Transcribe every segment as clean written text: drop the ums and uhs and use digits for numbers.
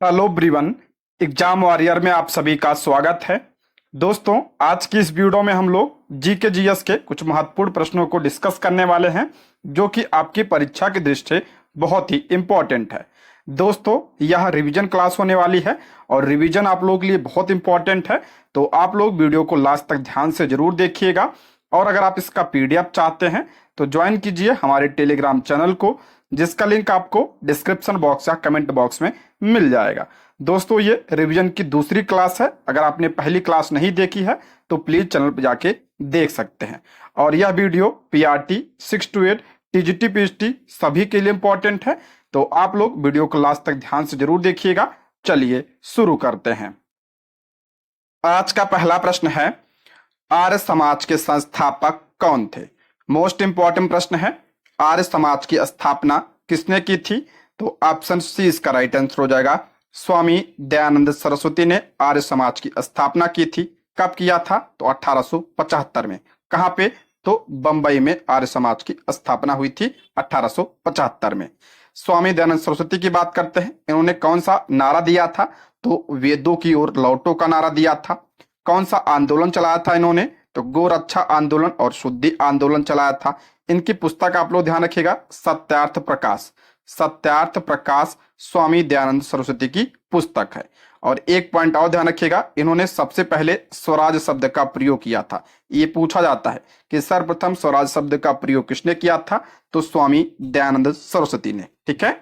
Hello everyone. Exam warrior में आप सभी का स्वागत है। दोस्तों, आज की इस वीडियो में हम लोग जीके जीएस के कुछ महत्वपूर्ण प्रश्नों को डिस्कस करने वाले हैं जो कि आपकी परीक्षा की दृष्टि से बहुत ही इंपॉर्टेंट है। दोस्तों, यह रिवीजन क्लास होने वाली है और रिवीजन आप लोगों के लिए बहुत इंपॉर्टेंट है, तो आप लोग वीडियो को लास्ट तक ध्यान से जरूर देखिएगा। और अगर आप इसका पीडीएफ चाहते हैं तो ज्वाइन कीजिए हमारे टेलीग्राम चैनल को, जिसका लिंक आपको डिस्क्रिप्शन बॉक्स या कमेंट बॉक्स में मिल जाएगा। दोस्तों, ये रिवीजन की दूसरी क्लास है। अगर आपने पहली क्लास नहीं देखी है तो प्लीज चैनल पर जाके देख सकते हैं। और यह video PRT 6 to 8 TGT PHT सभी के लिए इंपॉर्टेंट है, तो आप लोग वीडियो को लास्ट तक ध्यान से जरूर देखिएगा। चलिए शुरू करते हैं। आज का पहला प्रश्न है, आर्य समाज के संस्थापक कौन थे? मोस्ट इंपॉर्टेंट प्रश्न है। आर्य समाज की स्थापना किसने की थी? तो ऑप्शन सी इसका राइट आंसर हो जाएगा। स्वामी दयानंद सरस्वती ने आर्य समाज की स्थापना की थी। कब किया था? तो 1875 में। कहां पे? तो बंबई में आर्य समाज की स्थापना हुई थी 1875 में। स्वामी दयानंद सरस्वती की बात करते हैं। इन्होंने कौन सा नारा दिया था? तो वेदों की ओर लौटो का नारा दिया था। कौन सा आंदोलन चलाया था इन्होंने? तो गोरक्षा आंदोलन और शुद्धि आंदोलन चलाया था। इनकी पुस्तक आप लोग ध्यान रखिएगा, सत्यार्थ प्रकाश। सत्यार्थ प्रकाश स्वामी दयानंद सरस्वती की पुस्तक है। और एक पॉइंट और ध्यान रखिएगा, इन्होंने सबसे पहले स्वराज शब्द का प्रयोग किया था। ये पूछा जाता है कि सर्वप्रथम स्वराज शब्द का प्रयोग किसने किया था? तो स्वामी दयानंद सरस्वती ने। ठीक है,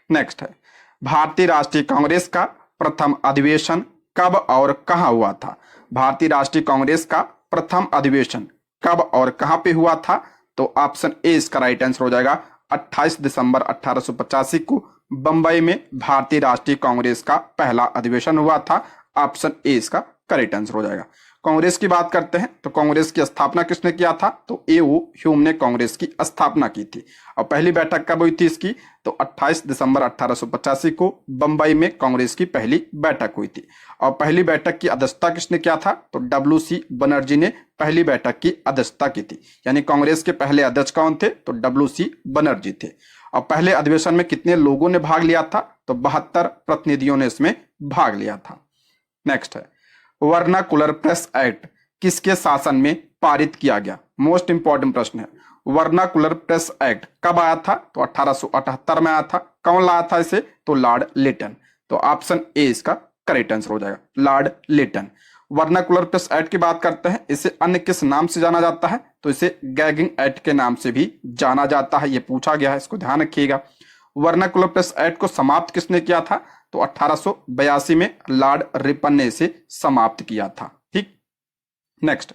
नेक्स्ट है, भारतीय राष्ट्रीय कांग्रेस का प्रथम अधिवेशन कब और कहां हुआ था? भारतीय राष्ट्रीय कांग्रेस का प्रथम अधिवेशन कब और कहां पे हुआ था? तो ऑप्शन ए इसका राइट आंसर हो जाएगा। 28 दिसंबर 1885 को बंबई में भारतीय राष्ट्रीय कांग्रेस का पहला अधिवेशन हुआ था। ऑप्शन ए इसका करेक्ट आंसर हो जाएगा। कांग्रेस की बात करते हैं तो कांग्रेस की स्थापना किसने किया था? तो ए.ओ. ह्यूम ने कांग्रेस की स्थापना की थी। और पहली बैठक कब हुई थी इसकी? तो 28 दिसंबर 1885 को बंबई में कांग्रेस की पहली बैठक हुई थी। और पहली बैठक की अध्यक्षता किसने किया था? तो डब्ल्यू.सी. बनर्जी ने पहली बैठक की अध्यक्षता की थी। यानी कांग्रेस के पहले अध्यक्ष कौन थे? तो डब्ल्यू.सी. बनर्जी थे। और पहले अधिवेशन में कितने लोगों ने भाग लिया था? तो 72 प्रतिनिधियों ने इसमें भाग लिया था। नेक्स्ट है, वर्नाकुलर प्रेस एक्ट किसके शासन में पारित किया गया? मोस्ट इंपॉर्टेंट प्रश्न है। वर्नाकुलर प्रेस एक्ट कब आया था? तो 1878 में आया था। कौन लाया था इसे? तो लॉर्ड लिटन। तो ऑप्शन ए इसका करेक्ट आंसर हो जाएगा, Lord Lytton. Vernacular press act की बात करते हैं, इसे अन्य किस नाम से जाना जाता है? तो इसे गैगिंग एक्ट के नाम से भी जाना जाता है। यह पूछा गया है, इसको ध्यान रखिएगा। वर्नाकुलर प्रेस एक्ट को समाप्त किसने किया था? तो 1882 में लॉर्ड रिपन ने इसे समाप्त किया था। ठीक, नेक्स्ट,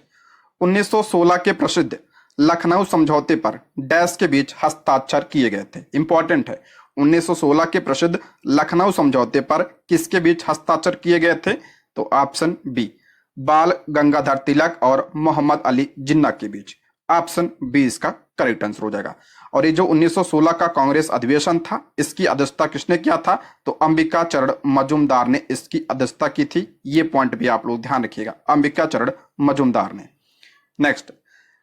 1916 के प्रसिद्ध लखनऊ समझौते पर डैश के बीच हस्ताक्षर किए गए थे। इंपॉर्टेंट है, 1916 के प्रसिद्ध लखनऊ समझौते पर किसके बीच हस्ताक्षर किए गए थे? तो ऑप्शन बी, बाल गंगाधर तिलक और मोहम्मद अली जिन्ना के बीच। ऑप्शन बी इसका करेक्ट आंसर हो जाएगा। और ये जो 1916 का कांग्रेस अधिवेशन था, इसकी अध्यक्षता किसने किया था? तो अंबिका चरण मजूमदार ने इसकी अध्यक्षता की थी। ये पॉइंट भी आप लोग ध्यान रखिएगा, अंबिका चरण मजूमदार ने। नेक्स्ट,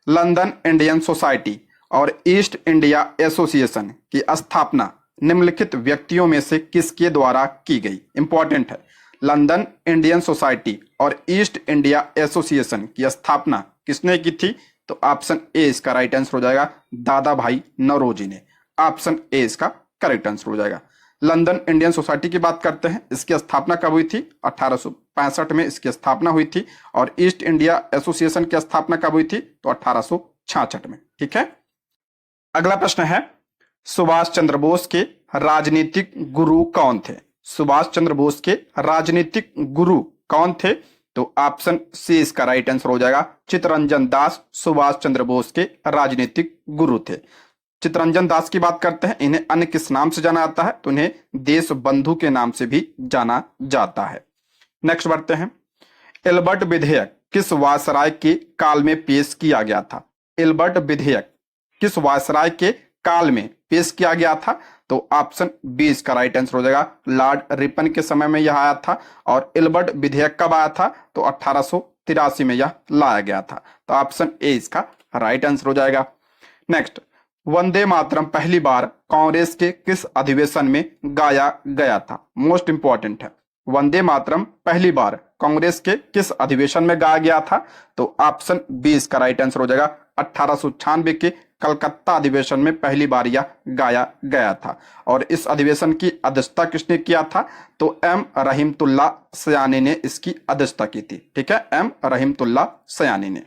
लंदन इंडियन सोसाइटी और ईस्ट इंडिया एसोसिएशन की स्थापना निम्नलिखित व्यक्तियों में से किसके द्वारा की गई? इंपॉर्टेंट है, लंदन इंडियन सोसाइटी और ईस्ट इंडिया एसोसिएशन की स्थापना किसने की थी? तो ऑप्शन ए इसका राइट आंसर हो जाएगा, दादा भाई नौरोजी ने। ऑप्शन ए इसका करेक्ट आंसर हो जाएगा। लंदन इंडियन सोसाइटी की बात करते हैं, इसकी स्थापना कब हुई थी? 1865 में इसकी स्थापना हुई थी। और ईस्ट इंडिया एसोसिएशन की स्थापना कब हुई थी? तो 1866 में। ठीक है, अगला प्रश्न है, सुभाष चंद्र बोस के राजनीतिक गुरु कौन थे? सुभाष चंद्र बोस के राजनीतिक गुरु कौन थे? तो ऑप्शन सी इसका राइट आंसर हो जाएगा, चित्तरंजन दास सुभाष चंद्र बोस के राजनीतिक गुरु थे। चित्तरंजन दास की बात करते हैं, इन्हें अन्य किस नाम से जाना जाता है? तो इन्हें देश बंधु के नाम से भी जाना जाता है। नेक्स्ट बढ़ते हैं, एल्बर्ट विधेयक किस वायसराय के काल में पेश किया गया था? एल्बर्ट विधेयक किस वायसराय के काल में पेश किया गया था? तो ऑप्शन बी इसका राइट आंसर हो जाएगा, लॉर्ड रिपन के समय में यह आया था। और एल्बर्ट विधेयक कब आया था? तो 1883 में यह लाया गया था। तो ऑप्शन ए इसका राइट आंसर हो जाएगा। नेक्स्ट, वंदे मातरम पहली बार कांग्रेस के किस अधिवेशन में गाया गया था? मोस्ट इंपॉर्टेंट है। वंदे मातरम पहली बार कांग्रेस के किस अधिवेशन में गाया गया था? तो ऑप्शन बी इसका राइट आंसर हो जाएगा। 1896 के कलकत्ता अधिवेशन में पहली बार यह गाया गया था। और इस अधिवेशन की अध्यक्षता किसने किया था? तो एम रहीमतुल्लाह सयानी ने इसकी अध्यक्षता की थी। ठीक है, एम रहीमतुल्लाह सयानी ने।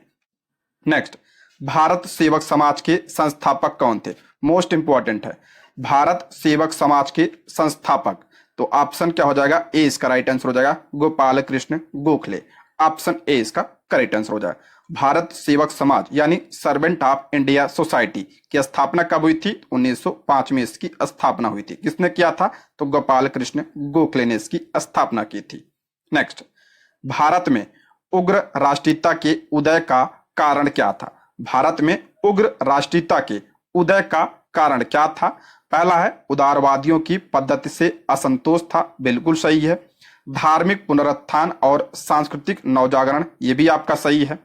नेक्स्ट, भारत सेवक समाज के संस्थापक कौन थे? मोस्ट इंपॉर्टेंट है। भारत सेवक समाज के संस्थापक, तो ऑप्शन क्या हो जाएगा? ए इसका राइट आंसर हो जाएगा, गोपाल कृष्ण गोखले। ऑप्शन ए इसका करेक्ट आंसर हो जाएगा। भारत सेवक समाज यानी सर्वेंट ऑफ इंडिया सोसाइटी की स्थापना कब हुई थी? 1905 में इसकी स्थापना हुई थी। किसने किया था? तो गोपाल कृष्ण गोखले ने इसकी स्थापना की थी। नेक्स्ट, भारत में उग्र राष्ट्रीयता के उदय का कारण क्या था? भारत में उग्र राष्ट्रीयता के उदय का कारण क्या था? पहला है उदारवादियों की पद्धति से असंतोष था, बिल्कुल सही है। धार्मिक पुनरुत्थान और सांस्कृतिक नवजागरण, ये भी आपका सही है।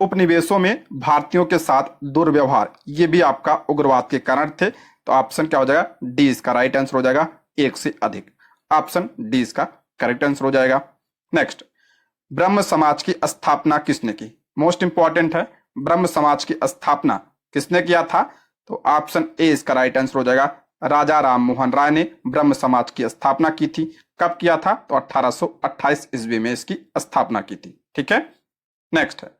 उपनिवेशों में भारतीयों के साथ दुर्व्यवहार, ये भी आपका उग्रवाद के कारण थे। तो ऑप्शन क्या हो जाएगा? डी इसका राइट आंसर हो जाएगा, एक से अधिक। ऑप्शन डी इसका करेक्ट आंसर हो जाएगा। नेक्स्ट, ब्रह्म समाज की स्थापना किसने की? मोस्ट इंपॉर्टेंट है। ब्रह्म समाज की स्थापना किसने किया था? तो ऑप्शन ए इसका राइट आंसर हो जाएगा। राजा राम मोहन राय ने ब्रह्म समाज की स्थापना की थी। कब किया था? तो 1828 ईस्वी में इसकी स्थापना की थी। ठीक है। नेक्स्ट है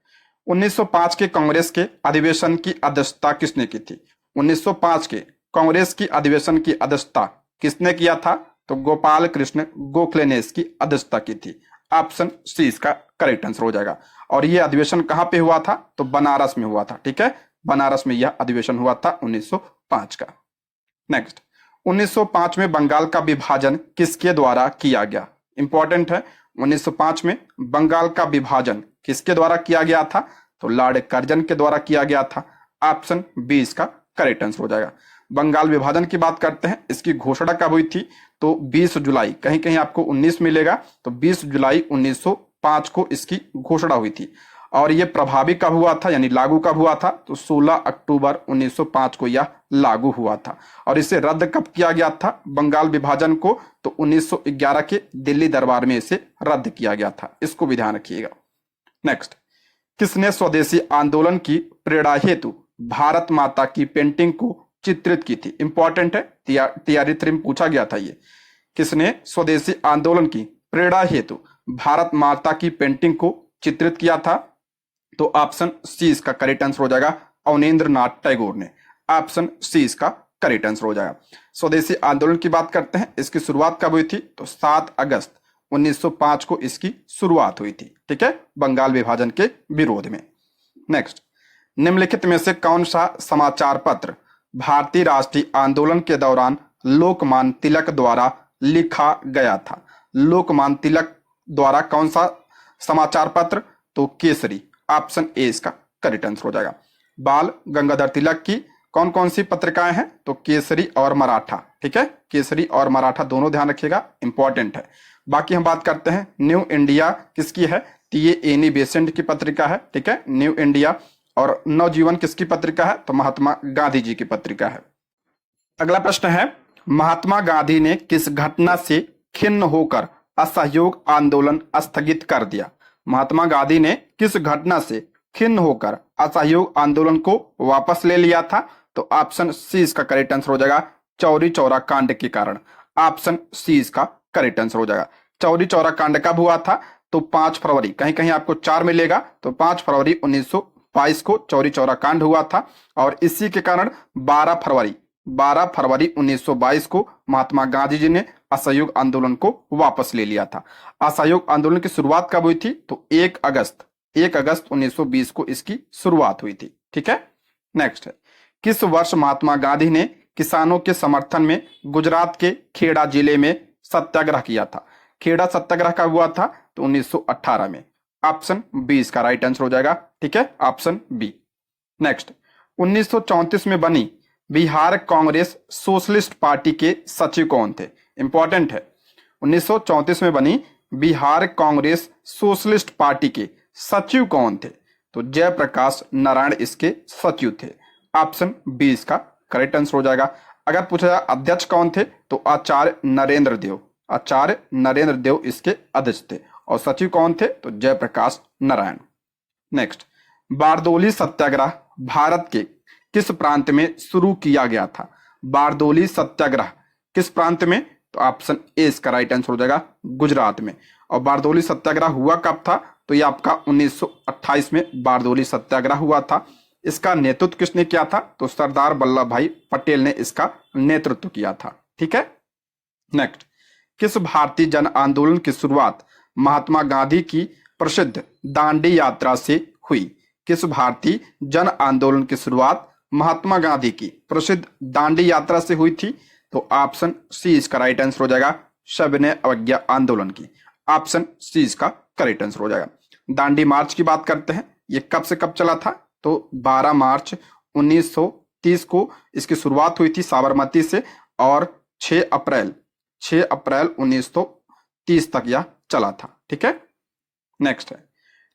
1905 के कांग्रेस के अधिवेशन की अध्यक्षता किसने की थी? 1905 के कांग्रेस की अधिवेशन की अध्यक्षता किसने किया था? तो गोपाल कृष्ण गोखले ने इसकी अध्यक्षता की थी। ऑप्शन सी इसका करेक्ट आंसर हो जाएगा। और यह अधिवेशन कहां पे हुआ था? तो बनारस में हुआ था। ठीक है, बनारस में यह अधिवेशन हुआ था 1905 का। नेक्स्ट, 1905 में बंगाल का विभाजन किसके द्वारा किया गया? इंपॉर्टेंट है। 1905 में बंगाल का विभाजन किसके द्वारा किया गया था? तो लॉर्ड कर्जन के द्वारा किया गया था। ऑप्शन बी इसका करेक्ट आंसर हो जाएगा। बंगाल विभाजन की बात करते हैं, इसकी घोषणा कब हुई थी? तो 20 जुलाई, कहीं कहीं आपको 19 मिलेगा, तो 20 जुलाई 1905 को इसकी घोषणा हुई थी। और यह प्रभावी कब हुआ था, यानी लागू कब हुआ था? तो 16 अक्टूबर 1905 को यह लागू हुआ था। और इसे रद्द कब किया गया था बंगाल विभाजन को? तो 1911 के दिल्ली दरबार में इसे रद्द किया गया था। इसको भी ध्यान रखिएगा। नेक्स्ट, किसने स्वदेशी आंदोलन की प्रेरणा हेतु भारत माता की पेंटिंग को चित्रित की थी? इंपॉर्टेंट है, तैयारी 3 में पूछा गया था ये। किसने स्वदेशी आंदोलन की प्रेरणा हेतु भारत माता की पेंटिंग को चित्रित किया था? तो ऑप्शन सी इसका करेक्ट आंसर हो जाएगा, अवनींद्र नाथ टैगोर ने। ऑप्शन सी इसका करेक्ट आंसर हो जाएगा। स्वदेशी आंदोलन की बात करते हैं, इसकी शुरुआत कब हुई थी? तो 7 अगस्त 1905 को इसकी शुरुआत हुई थी। ठीक है, बंगाल विभाजन के विरोध में। नेक्स्ट, निम्नलिखित में से कौन सा समाचार पत्र भारतीय राष्ट्रीय आंदोलन के दौरान लोकमान्य तिलक द्वारा लिखा गया था? लोकमान्य तिलक द्वारा कौन सा समाचार पत्र? तो केसरी। ऑप्शन ए इसका करेक्ट आंसर हो जाएगा। बाल गंगाधर तिलक की कौन कौन सी पत्रिकाएं हैं? तो केसरी और मराठा। ठीक है, केसरी और मराठा दोनों ध्यान रखिएगा, इंपॉर्टेंट है। बाकी हम बात करते हैं न्यू इंडिया किसकी है? तो ये एनी बेसेंट की पत्रिका है। ठीक है, न्यू इंडिया। और नवजीवन किसकी पत्रिका है? तो महात्मा गांधी जी की पत्रिका है। अगला प्रश्न है, महात्मा गांधी ने किस घटना से खिन्न होकर असहयोग आंदोलन स्थगित कर दिया? महात्मा गांधी ने किस घटना से खिन्न होकर असहयोग आंदोलन को वापस ले लिया था? तो ऑप्शन सी इसका करेक्ट आंसर हो जाएगा, चौरी चौरा कांड के कारण। ऑप्शन सी इसका करेक्ट आंसर हो जाएगा। चौरी चौरा कांड कब हुआ था? तो 5 फरवरी, कहीं कहीं आपको 4 मिलेगा, तो 5 फरवरी 1922 को चौरी चौरा कांड हुआ था। और इसी के कारण 12 फरवरी 1922 को महात्मा गांधी जी ने असहयोग आंदोलन को वापस ले लिया था। असहयोग आंदोलन की शुरुआत कब हुई थी? तो 1 अगस्त 1920 को इसकी शुरुआत हुई थी। ठीक है। नेक्स्ट है, किस वर्ष महात्मा गांधी ने किसानों के समर्थन में गुजरात के खेड़ा जिले में सत्याग्रह किया था? खेड़ा सत्याग्रह कब हुआ था? तो 1918 में। ऑप्शन बी इसका राइट आंसर हो जाएगा। ठीक है, ऑप्शन बी। नेक्स्ट, 1934 में बनी बिहार कांग्रेस सोशलिस्ट पार्टी के सचिव कौन थे? इंपॉर्टेंट है, 1934 में बनी बिहार कांग्रेस सोशलिस्ट पार्टी के सचिव कौन थे? तो जयप्रकाश नारायण इसके सचिव थे। ऑप्शन बी इसका करेक्ट आंसर हो जाएगा। अगर पूछा जाए अध्यक्ष कौन थे, तो आचार्य नरेंद्र देव, आचार्य नरेंद्र देव इसके अध्यक्ष थे। और सचिव कौन थे, तो जयप्रकाश नारायण। नेक्स्ट, बारदोली सत्याग्रह भारत के किस प्रांत में शुरू किया गया था? बारदोली सत्याग्रह किस प्रांत में, तो ऑप्शन ए इसका राइट आंसर हो जाएगा, गुजरात में। और बारदोली सत्याग्रह हुआ कब था, तो ये आपका 1928 में बारदोली सत्याग्रह हुआ था। इसका नेतृत्व किसने किया था, तो सरदार वल्लभ भाई पटेल ने इसका नेतृत्व किया था। ठीक है। नेक्स्ट, किस भारतीय जन आंदोलन की शुरुआत महात्मा गांधी की प्रसिद्ध दांडी यात्रा से हुई? किस भारतीय जन आंदोलन की शुरुआत महात्मा गांधी की प्रसिद्ध दांडी यात्रा से हुई थी? तो ऑप्शन सी इसका राइट आंसर हो जाएगा, सविनय अवज्ञा आंदोलन की। ऑप्शन सी इसका करेक्ट आंसर हो जाएगा। दांडी मार्च की बात करते हैं, ये कब से कब चला था, तो 12 मार्च 1930 को इसकी शुरुआत हुई थी साबरमती से, और 6 अप्रैल 1930 तक यह चला था। ठीक है। नेक्स्ट है,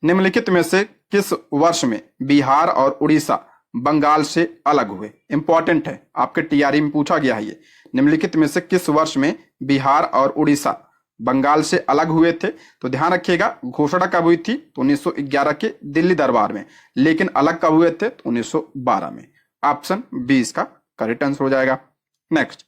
निम्नलिखित में से किस वर्ष में बिहार और उड़ीसा बंगाल से अलग हुए? इंपॉर्टेंट है, आपके टीआरई में पूछा गया है ये। निम्नलिखित में से किस वर्ष में बिहार और उड़ीसा बंगाल से अलग हुए थे? तो ध्यान रखिएगा, घोषणा कब हुई थी, तो 1911 के दिल्ली दरबार में, लेकिन अलग कब हुए थे, तो 1912 में। ऑप्शन बी इसका करेक्ट आंसर हो जाएगा। नेक्स्ट,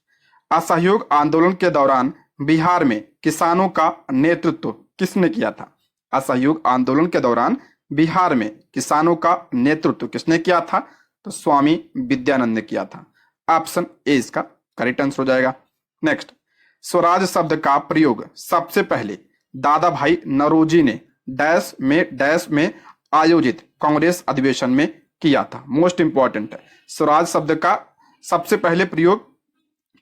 असहयोग आंदोलन के दौरान बिहार में किसानों का नेतृत्व किसने किया था? असहयोग आंदोलन के दौरान बिहार में किसानों का नेतृत्व किसने किया था? तो स्वामी विद्यानंद ने किया था। ऑप्शन ए इसका करेक्ट आंसर हो जाएगा। नेक्स्ट, स्वराज शब्द का प्रयोग सबसे पहले दादा भाई नौरोजी ने डैश में आयोजित कांग्रेस अधिवेशन में किया था। मोस्ट इंपॉर्टेंट है, स्वराज शब्द का सबसे पहले प्रयोग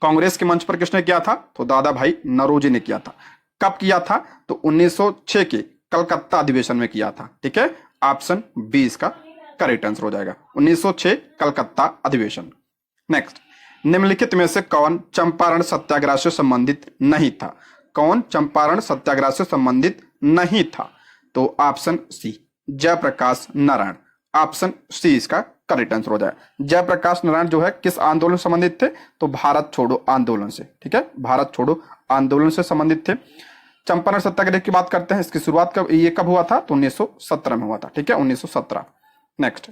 कांग्रेस के मंच पर किसने किया था? तो दादा भाई नौरोजी ने किया था। कब किया था? तो 1906 के कलकत्ता अधिवेशन में किया था। ठीक है। ऑप्शन बी इसका करेक्ट आंसर हो जाएगा, 1906 कलकत्ता अधिवेशन। नेक्स्ट, निम्नलिखित में से कौन चंपारण सत्याग्रह से संबंधित नहीं था? कौन चंपारण सत्याग्रह से संबंधित नहीं था? तो option C Jayaprakash Narayan. Option C इसका करेक्ट आंसर हो जाएगा। जयप्रकाश नारायण जो है किस आंदोलन से संबंधित थे? तो भारत छोड़ो आंदोलन से। ठीक है, भारत छोड़ो आंदोलन से संबंधित थे। चंपारण सत्याग्रह की बात करते हैं, इसकी शुरुआत कब हुआ था? तो 1917 में हुआ था। ठीक है, 1917। नेक्स्ट,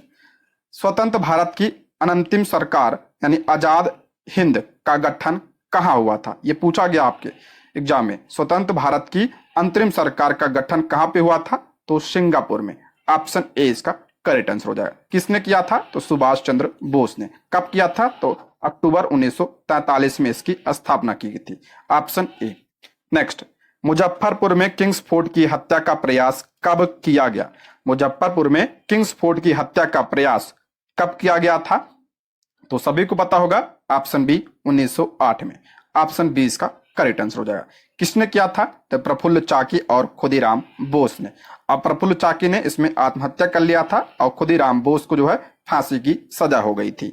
स्वतंत्र भारत की अंतिम सरकार यानी आजाद हिंद का गठन कहाँ हुआ था? ये पूछा गया आपके एग्जाम में। स्वतंत्र भारत की अंतरिम सरकार का गठन कहाँ पे हुआ था? तो सिंगापुर में। ऑप्शन ए इसका करेक्ट आंसर हो जाएगा। किसने किया था? तो सुभाष चंद्र बोस ने। कब किया था? तो अक्टूबर 1943 में इसकी स्थापना की गई थी। Option A. नेक्स्ट, मुजफ्फरपुर में किंग्स फोर्ट की हत्या का प्रयास कब किया गया? मुजफ्फरपुर में किंग्स फोर्ट की हत्या का प्रयास कब किया गया था? तो सभी को पता होगा, ऑप्शन बी 1908 में। ऑप्शन बी इसका करेक्ट आंसर हो जाएगा। किसने किया था? तो प्रफुल्ल चाकी और खुदीराम बोस ने। अब प्रफुल्ल चाकी ने इसमें आत्महत्या कर लिया था और खुदीराम बोस को जो है फांसी की सजा हो गई थी।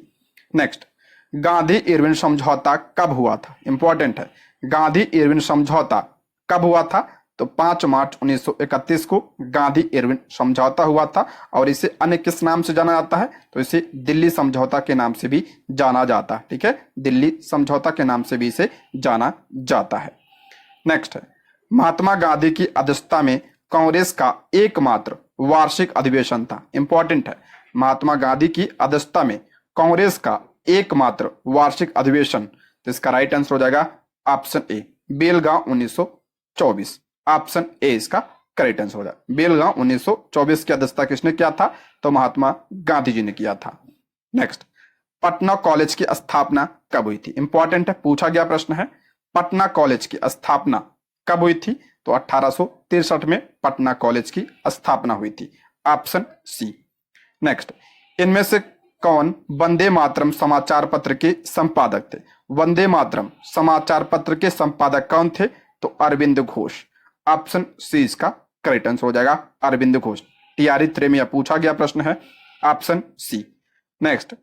नेक्स्ट, गांधी इरविन समझौता कब हुआ था? इंपॉर्टेंट है, गांधी इरविन समझौता कब हुआ था? तो 5 मार्च 1931 को गांधी इरविन समझौता हुआ था, और इसे अन्य किस नाम से जाना जाता है? तो इसे दिल्ली समझौता के नाम से भी जाना जाता है। ठीक है, दिल्ली समझौता के नाम से भी इसे जाना जाता है। नेक्स्ट है, महात्मा गांधी की अध्यक्षता में कांग्रेस का एकमात्र वार्षिक अधिवेशन था। इंपॉर्टेंट है, महात्मा गांधी की अध्यक्षता में कांग्रेस का एकमात्र वार्षिक अधिवेशन, तो इसका राइट आंसर हो जाएगा option A Belgaum 1924। Option A इसका करेक्ट आंसर हो जाएगा। बेलगांव 1924 की अध्यक्षता किसने किया था? तो महात्मा गांधी जी ने किया था। नेक्स्ट, पटना कॉलेज की स्थापना कब हुई थी? इंपॉर्टेंट है, पूछा गया प्रश्न है। पटना कॉलेज की स्थापना कब हुई थी? तो 1863 में पटना कॉलेज की स्थापना हुई थी। Option C. नेक्स्ट, इनमें से कौन वंदे मातरम समाचार पत्र के संपादक थे? वंदे मातरम समाचार पत्र के संपादक कौन थे? तो अरविंद घोष। ऑप्शन सी इसका करेक्ट आंसर हो जाएगा, अरविंद घोष। टीआरई 3 में यह पूछा गया प्रश्न है। Option C. Next,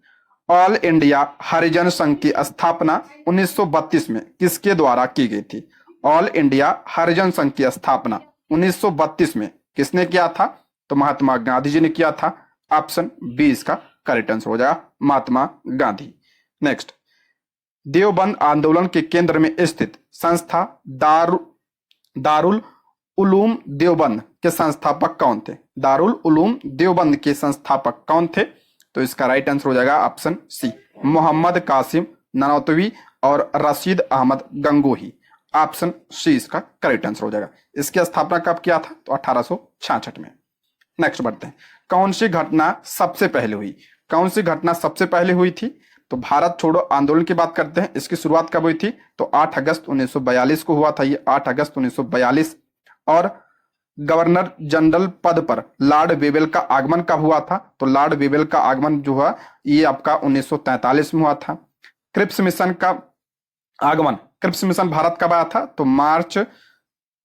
all India Harijan Sangh की स्थापना 1932 में किसके द्वारा की गई थी? ऑल इंडिया हरिजन संघ की स्थापना 1932 में किसने किया था? तो महात्मा गांधी जी ने किया था। ऑप्शन बी इसका करेक्ट आंसर हो जाएगा, महात्मा गांधी। नेक्स्ट, देवबंद आंदोलन के केंद्र में स्थित संस्था दारुल उलूम देवबंद के संस्थापक कौन थे? दारुल उलूम देवबंद के संस्थापक कौन थे? तो इसका राइट आंसर हो जाएगा ऑप्शन सी, मोहम्मद कासिम ननौतवी और रशीद अहमद गंगोही। ऑप्शन सी इसका करेक्ट आंसर हो जाएगा। इसकी स्थापना कब किया था? तो 1866 में। नेक्स्ट बढ़ते हैं, कौन सी घटना सबसे पहले हुई? कौन सी घटना सबसे पहले हुई थी? तो भारत छोड़ो आंदोलन की बात करते हैं। इसकी शुरुआत कब हुई थी? तो 8 अगस्त 1942 को हुआ था ये, 8 अगस्त 1942। और गवर्नर जनरल पद पर लॉर्ड वेवेल का आगमन कब हुआ था? तो लॉर्ड वेवेल का आगमन जो हुआ ये आपका 1943 में हुआ था। क्रिप्स मिशन का आगमन, क्रिप्स मिशन भारत कब आया था? तो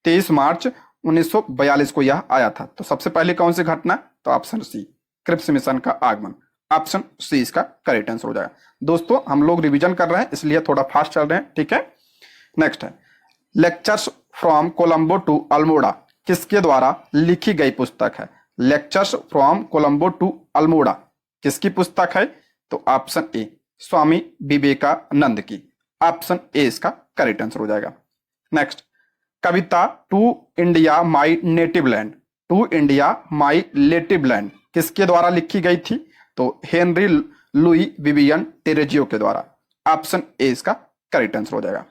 23 मार्च 1942 को यह आया था। तो सबसे पहले कौन सी घटना? तो ऑप्शन सी, क्रिप्स मिशन का आगमन। ऑप्शन सी इसका करेक्ट आंसर हो जाएगा। दोस्तों हम लोग रिवीजन कर रहे हैं इसलिए थोड़ा फास्ट चल रहे हैं, ठीक है। नेक्स्ट है, lectures from Colombo to Almora किसके द्वारा लिखी गई पुस्तक है? Lectures from Colombo to Almora किसकी पुस्तक है? तो ऑप्शन ए, स्वामी विवेकानंद की। ऑप्शन ए इसका करेक्ट आंसर हो जाएगा। नेक्स्ट, कविता to India my native land, to India my native land किसके द्वारा लिखी गई थी? तो हेनरी लुई विवियन टेरेजियो के द्वारा। ऑप्शन ए इसका करेक्ट आंसर हो जाएगा।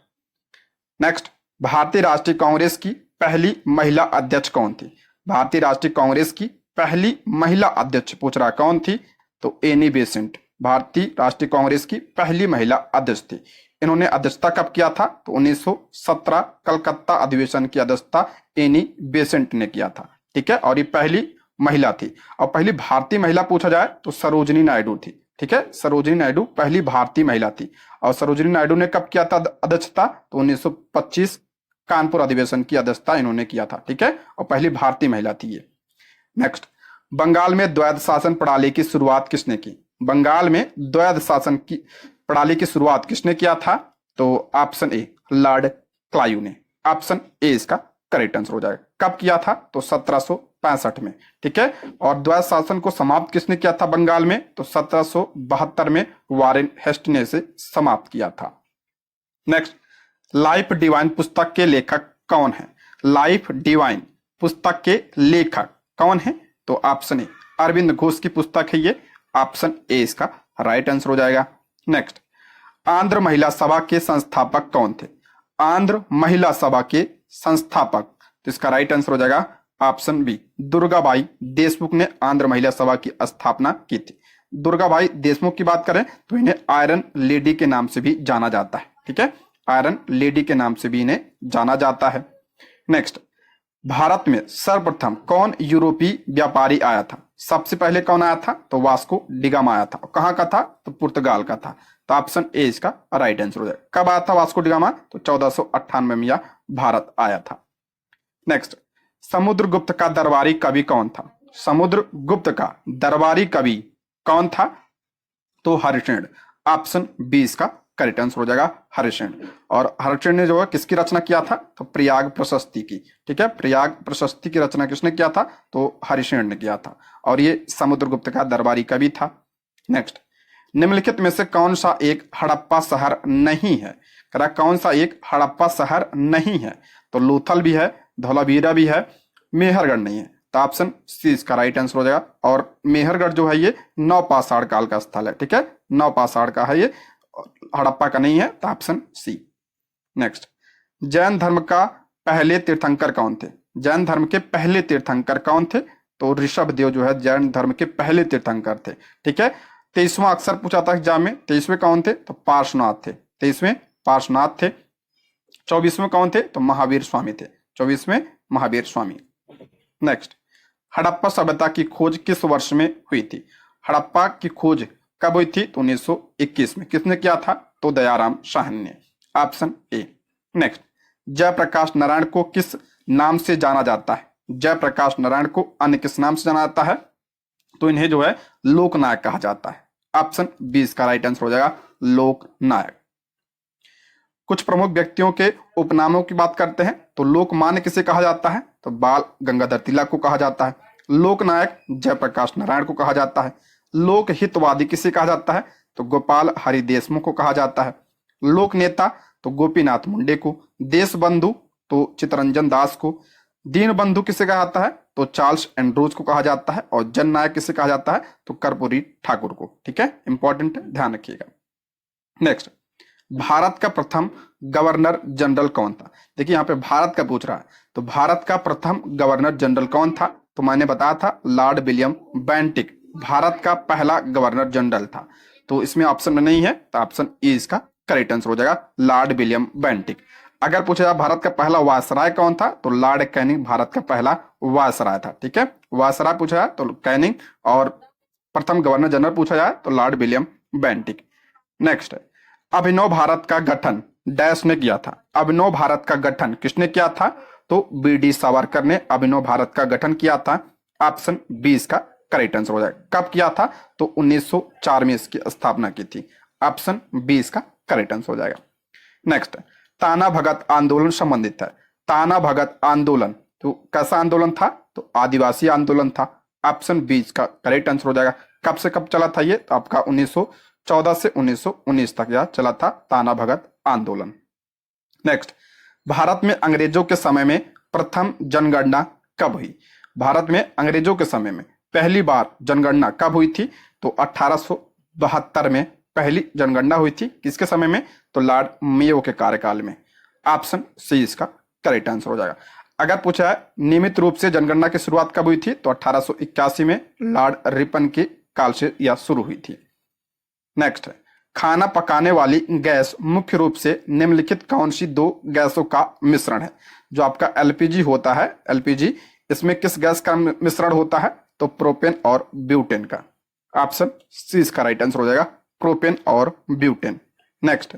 नेक्स्ट, भारतीय राष्ट्रीय कांग्रेस की पहली महिला अध्यक्ष कौन थी? भारतीय राष्ट्रीय कांग्रेस की पहली महिला अध्यक्ष पूछ रहा कौन थी? तो एनी बेसेंट भारतीय राष्ट्रीय कांग्रेस की पहली महिला अध्यक्ष थी। इन्होंने अध्यक्षता कब किया था? तो 1917 कलकत्ता अधिवेशन की अध्यक्षता एनी बेसेंट ने किया था, ठीक है। और ये पहली महिला थी। और पहली भारतीय महिला पूछा जाए तो सरोजिनी नायडू थी, ठीक है। सरोजिनी नायडू पहली भारतीय महिला थी। और सरोजिनी नायडू ने कब किया था अध्यक्षता? तो 1925 कानपुर अधिवेशन की अध्यक्षता इन्होंने किया था, ठीक है। और पहली भारतीय महिला थी ये। नेक्स्ट, बंगाल में द्वैध शासन प्रणाली की शुरुआत किसने की? बंगाल में द्वैध शासन की प्रणाली की शुरुआत किसने किया था? तो ऑप्शन ए, लॉर्ड क्लाइव ने। ऑप्शन ए इसका करेक्ट आंसर हो जाएगा। कब किया था? तो 1765 में, ठीक है। और द्वैध शासन को समाप्त किसने किया था बंगाल में? तो 1772 में वारेन हेस्टिंग्स ने से समाप्त किया था। नेक्स्ट, लाइफ डिवाइन पुस्तक के लेखक कौन है? लाइफ डिवाइन पुस्तक के लेखक कौन है? तो ऑप्शन ए, अरविंद घोष की पुस्तक है ये। ऑप्शन ए इसका राइट आंसर हो जाएगा। नेक्स्ट, आंध्र महिला सभा के संस्थापक कौन थे? आंध्र महिला सभा के संस्थापक, तो इसका राइट आंसर हो जाएगा ऑप्शन बी, दुर्गाबाई देशमुख ने आंध्र महिला सभा की स्थापना की थी। दुर्गाबाई देशमुख की बात करें तो इन्हें आयरन लेडी के नाम से भी जाना जाता है, ठीक है। आयरन लेडी के नाम से भी इन्हें जाना जाता है। नेक्स्ट, भारत में सर्वप्रथम कौन यूरोपीय व्यापारी आया था? सबसे पहले कौन आया था? तो वास्को डिगामा आया था। कहाँ का था? तो पुर्तगाल का था। तो ऑप्शन ए इसका राइट आंसर हो जाएगा। कब आया था वास्को डिगामा? तो 1498 में यह भारत आया था। नेक्स्ट, समुद्रगुप्त का दरबारी कवि कौन था? समुद्रगुप्त का दरबारी कवि कौन था? तो हरिशेन। ऑप्शन बी इसका करेक्ट आंसर हो जाएगा, हरिशेन। और हरिशेन ने जो है किसकी रचना किया था? तो प्रयाग प्रशस्ति की, ठीक है। प्रयाग प्रशस्ति की रचना किसने किया था? तो हरिशेन ने किया था। और ये समुद्रगुप्त का दरबारी कवि था। नेक्स्ट, निम्नलिखित में से कौन सा एक हड़प्पा शहर नहीं है? कह रहा कौन सा एक हड़प्पा शहर नहीं है? तो लोथल भी है, धौलावीरा भी है, मेहरगढ़ नहीं है। तो ऑप्शन सी इसका राइट आंसर हो जाएगा। और मेहरगढ़ जो है ये नवपाषाण काल का स्थल है, ठीक है। नवपाषाण का है ये, हड़प्पा का नहीं है। तो ऑप्शन सी। नेक्स्ट, जैन धर्म का पहले तीर्थंकर कौन थे? जैन धर्म के पहले तीर्थंकर कौन थे? तो ऋषभ देव जो है जैन धर्म के पहले तीर्थंकर थे, ठीक है। 23वां अक्सर पूछा था एग्जाम में। 23वें कौन थे? तो पार्श्वनाथ थे। 23वें पार्श्वनाथ थे। 24वें कौन थे? तो महावीर स्वामी थे। 24वें महावीर स्वामी। नेक्स्ट, हड़प्पा सभ्यता की खोज किस वर्ष में हुई थी? हड़प्पा की खोज कब हुई थी? तो 1921 में। किसने किया था? तो दयाराम साहनी ने। Option A. Next, Jayaprakash Narayan को किस नाम से जाना जाता है? जयप्रकाश नारायण को अन्य किस नाम से जाना जाता है? तो इन्हें जो है लोकनायक कहा जाता है। ऑप्शन बी इसका राइट आंसर हो जाएगा, लोकनायक। कुछ प्रमुख व्यक्तियों के उपनामों की बात करते हैं। तो लोकमान्य किसे कहा जाता है? तो बाल गंगाधर तिलक को कहा जाता है। लोकनायक जयप्रकाश नारायण को कहा जाता है। लोकहितवादी किसे कहा जाता है? तो गोपाल हरि देशमुख को कहा जाता है। लोक नेता तो गोपीनाथ मुंडे को। देश बंधु तो चित्तरंजन दास को। दीन बंधु किसे कहा जाता है तो चार्ल्स एंड्रूज को कहा जाता है। और जननायक किसे कहा जाता है तो कर्पूरी ठाकुर को। ठीक है, इंपॉर्टेंट है, ध्यान रखिएगा। नेक्स्ट, भारत का प्रथम गवर्नर जनरल कौन था? देखिए यहाँ पे भारत का पूछ रहा है, तो भारत का प्रथम गवर्नर जनरल कौन था? तो मैंने बताया था लॉर्ड विलियम बेंटिक भारत का पहला गवर्नर जनरल था। तो इसमें ऑप्शन में नहीं है, तो ऑप्शन ए इसका करेक्ट आंसर हो जाएगा, लॉर्ड विलियम बेंटिक। अगर पूछा जाए भारत का पहला वायसराय कौन था, तो लॉर्ड कैनिंग भारत का पहला वायसराय था। ठीक है, वायसराय पूछा जाए तो कैनिंग, और प्रथम गवर्नर जनरल पूछा जाए तो लॉर्ड विलियम बेंटिक। नेक्स्ट है, अभिनव भारत का गठन डैश ने किया था। अभिनव भारत का गठन किसने किया था? तो बी.डी. सावरकर ने अभिनव भारत का गठन किया था। ऑप्शन बी इसका करेक्ट आंसर हो जाएगा। कब किया था? तो 1904 में इसकी स्थापना की थी। ऑप्शन बी इसका करेक्ट आंसर हो जाएगा। नेक्स्ट, ताना भगत आंदोलन संबंधित है। ताना भगत आंदोलन तो कैसा आंदोलन था? तो आदिवासी आंदोलन था। ऑप्शन बी इसका करेक्ट आंसर हो जाएगा। कब से कब चला था ये? तो आपका 1914 से 1919 तक यह चला था ताना भगत आंदोलन। नेक्स्ट, भारत में अंग्रेजों के समय में प्रथम जनगणना कब हुई? भारत में अंग्रेजों के समय में पहली बार जनगणना कब हुई थी? तो 1872 में पहली जनगणना हुई थी। किसके समय में? तो लॉर्ड मेयो के कार्यकाल में। ऑप्शन सी इसका करेक्ट आंसर हो जाएगा। अगर पूछा है नियमित रूप से जनगणना की शुरुआत कब हुई थी, तो 1881 में लॉर्ड रिपन के काल से यह शुरू हुई थी। नेक्स्ट है, खाना पकाने वाली गैस मुख्य रूप से निम्नलिखित कौन सी दो गैसों का मिश्रण है? जो आपका एलपीजी होता है, एलपीजी, इसमें किस गैस का मिश्रण होता है? तो प्रोपेन और ब्यूटेन का। ऑप्शन सी इसका राइट आंसर हो जाएगा, प्रोपेन और ब्यूटेन। नेक्स्ट,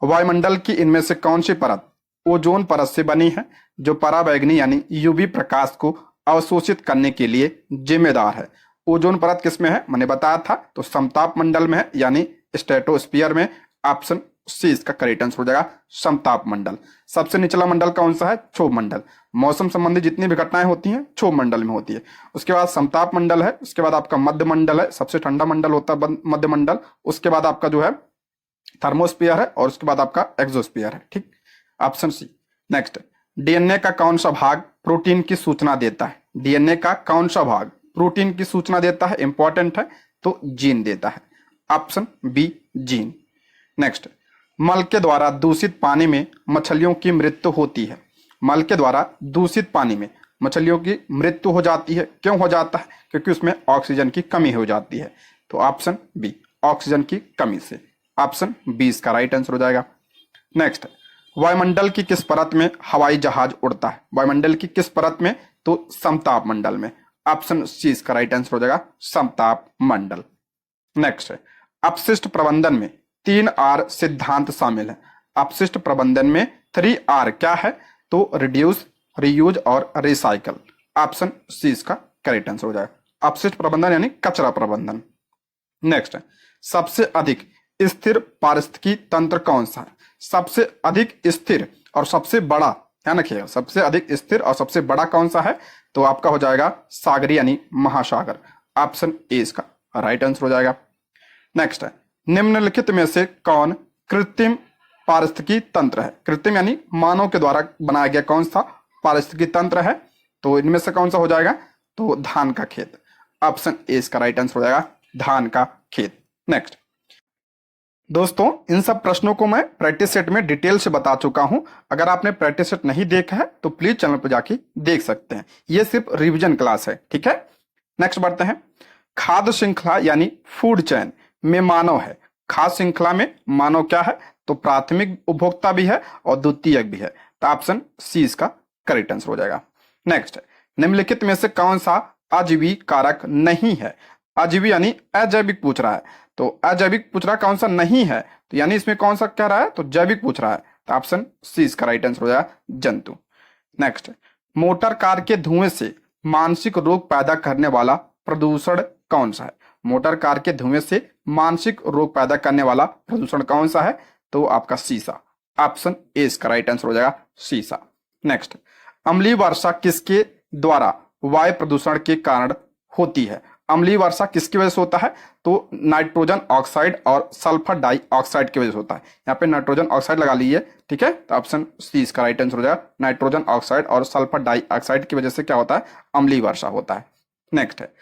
वायुमंडल की इनमें से कौन सी परत ओजोन परत से बनी है, जो पराबैंगनी यानी यूवी प्रकाश को अवशोषित करने के लिए जिम्मेदार है? ओजोन परत किसमें है? मैंने बताया था, तो समताप मंडल में है, यानी स्ट्रेटोस्फीयर में। ऑप्शन सी इसका करेक्ट आंसर हो जाएगा, समताप मंडल। सबसे निचला मंडल कौन सा है? क्षोभ मंडल। मौसम संबंधी जितनी भी घटनाएं होती हैं क्षोभ मंडल में होती है। उसके बाद समताप मंडल है, उसके बाद आपका मध्य मंडल है, सबसे ठंडा मंडल होता है मध्य मंडल। उसके बाद आपका जो है थर्मोस्फीयर है, और उसके बाद आपका एक्सोस्फीयर है। ठीक, ऑप्शन सी। नेक्स्ट, डीएनए का कौन सा भाग प्रोटीन की सूचना देता है? डीएनए का कौन सा भाग प्रोटीन की सूचना देता है? इंपॉर्टेंट है, तो जीन देता है। Option B gene. नेक्स्ट, मल के द्वारा दूषित पानी में मछलियों की मृत्यु होती है। मल के द्वारा दूषित पानी में मछलियों की मृत्यु हो जाती है। क्यों हो जाता है? क्योंकि उसमें ऑक्सीजन की कमी हो जाती है। तो ऑप्शन बी, ऑक्सीजन की कमी से। ऑप्शन बी इसका राइट आंसर हो जाएगा। नेक्स्ट, वायुमंडल की किस परत में हवाई जहाज उड़ता है? वायुमंडल की किस परत में? तो समताप मंडल में। ऑप्शन सी इसका राइट आंसर हो जाएगा, समताप मंडल। नेक्स्ट है, अपशिष्ट प्रबंधन में 3R सिद्धांत शामिल है। अपशिष्ट प्रबंधन में 3R क्या है? तो रिड्यूस, रीयूज और रिसाइकल। ऑप्शन सी इसका करेक्ट आंसर हो जाएगा, अपशिष्ट प्रबंधन यानी कचरा प्रबंधन। नेक्स्ट है, सबसे अधिक स्थिर पारिस्थितिकी तंत्र कौन सा है? सबसे अधिक स्थिर और सबसे बड़ा, ध्यान रखिएगा, सबसे अधिक स्थिर और सबसे बड़ा कौन सा है? तो आपका हो जाएगा सागरी यानी महासागर। ऑप्शन ए इसका राइट आंसर हो जाएगा। नेक्स्ट है, निम्नलिखित में से कौन कृत्रिम पारिस्थितिकी तंत्र है? कृत्रिम यानी मानव के द्वारा बनाया गया कौन सा पारिस्थितिकी तंत्र है? तो इनमें से कौन सा हो जाएगा? तो धान का खेत। ऑप्शन ए इसका राइट आंसर हो जाएगा, धान का खेत। नेक्स्ट, दोस्तों इन सब प्रश्नों को मैं प्रैक्टिस सेट में डिटेल से बता चुका हूं। अगर आपने प्रैक्टिस सेट नहीं देखा है तो प्लीज चैनल पर जाके देख सकते हैं। ये सिर्फ रिवीजन क्लास है, ठीक है। नेक्स्ट बढ़ते हैं, खाद्य श्रृंखला यानी फूड चेन में मानव है। खाद्य श्रृंखला में मानव क्या है? तो प्राथमिक उपभोक्ता भी है और द्वितीयक भी है। तो ऑप्शन सी इसका करेक्ट आंसर हो जाएगा। नेक्स्ट, निम्नलिखित में से कौन सा अजीवी कारक नहीं है? अजीवी यानी अजैविक पूछ रहा है, तो अजैविक पूछ रहा है, कौन सा नहीं है? तो यानी इसमें कौन सा कह रहा है? तो जैविक पूछ रहा है। तो ऑप्शन सी इसका राइट आंसर हो जाएगा, जंतु। नेक्स्ट, मोटर कार के धुएं से मानसिक रोग पैदा करने वाला प्रदूषण कौन सा है? मोटर कार के धुएं से मानसिक रोग पैदा करने वाला प्रदूषण कौन सा है? तो आपका शीशा। ऑप्शन ए इसका राइट आंसर हो जाएगा, शीशा। नेक्स्ट, अम्लीय वर्षा किसके द्वारा वायु प्रदूषण के कारण होती है? अम्लीय वर्षा किसकी वजह से होता है? तो नाइट्रोजन ऑक्साइड और सल्फर डाइऑक्साइड की वजह से होता है। यहाँ पे नाइट्रोजन ऑक्साइड लगा लीजिए, ठीक है, तो ऑप्शन सी इसका राइट आंसर हो जाएगा। नाइट्रोजन ऑक्साइड और सल्फर डाइऑक्साइड की वजह से क्या होता है? अम्लीय वर्षा होता है। नेक्स्ट है,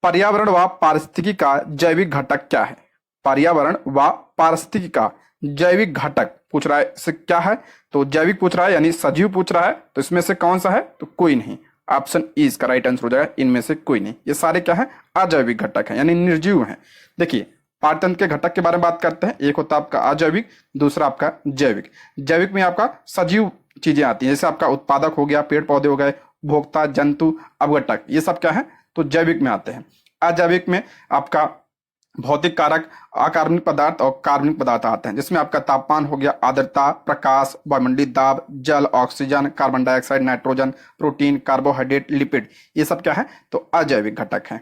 पर्यावरण व पारिस्थितिकी का जैविक घटक क्या है? पर्यावरण व पारिस्थितिकी का जैविक घटक पूछ रहा है, इससे क्या है? तो जैविक पूछ रहा है यानी सजीव पूछ रहा है, तो इसमें से कौन सा है? तो कोई नहीं। ऑप्शन ई इसका राइट आंसर हो जाएगा, इनमें से कोई नहीं। ये सारे क्या है? अजैविक घटक है यानी निर्जीव हैं। देखिए पारतंत्र के घटक के बारे में बात करते हैं। एक होता है आपका अजैविक, दूसरा आपका जैविक। जैविक में आपका सजीव चीजें आती हैं, जैसे आपका उत्पादक हो गया, पेड़ पौधे हो गए, भोक्ता, जंतु, अपघटक, ये सब क्या है? तो जैविक में आते हैं। अजैविक में आपका भौतिक कारक, अकार्बनिक पदार्थ और कार्बनिक पदार्थ आते हैं, जिसमें आपका तापमान हो गया, आर्द्रता, प्रकाश, वायुमंडलीय दाब, जल, oxygen, carbon dioxide, nitrogen, protein, carbohydrate, lipid, ये सब क्या है? तो अजैविक घटक हैं।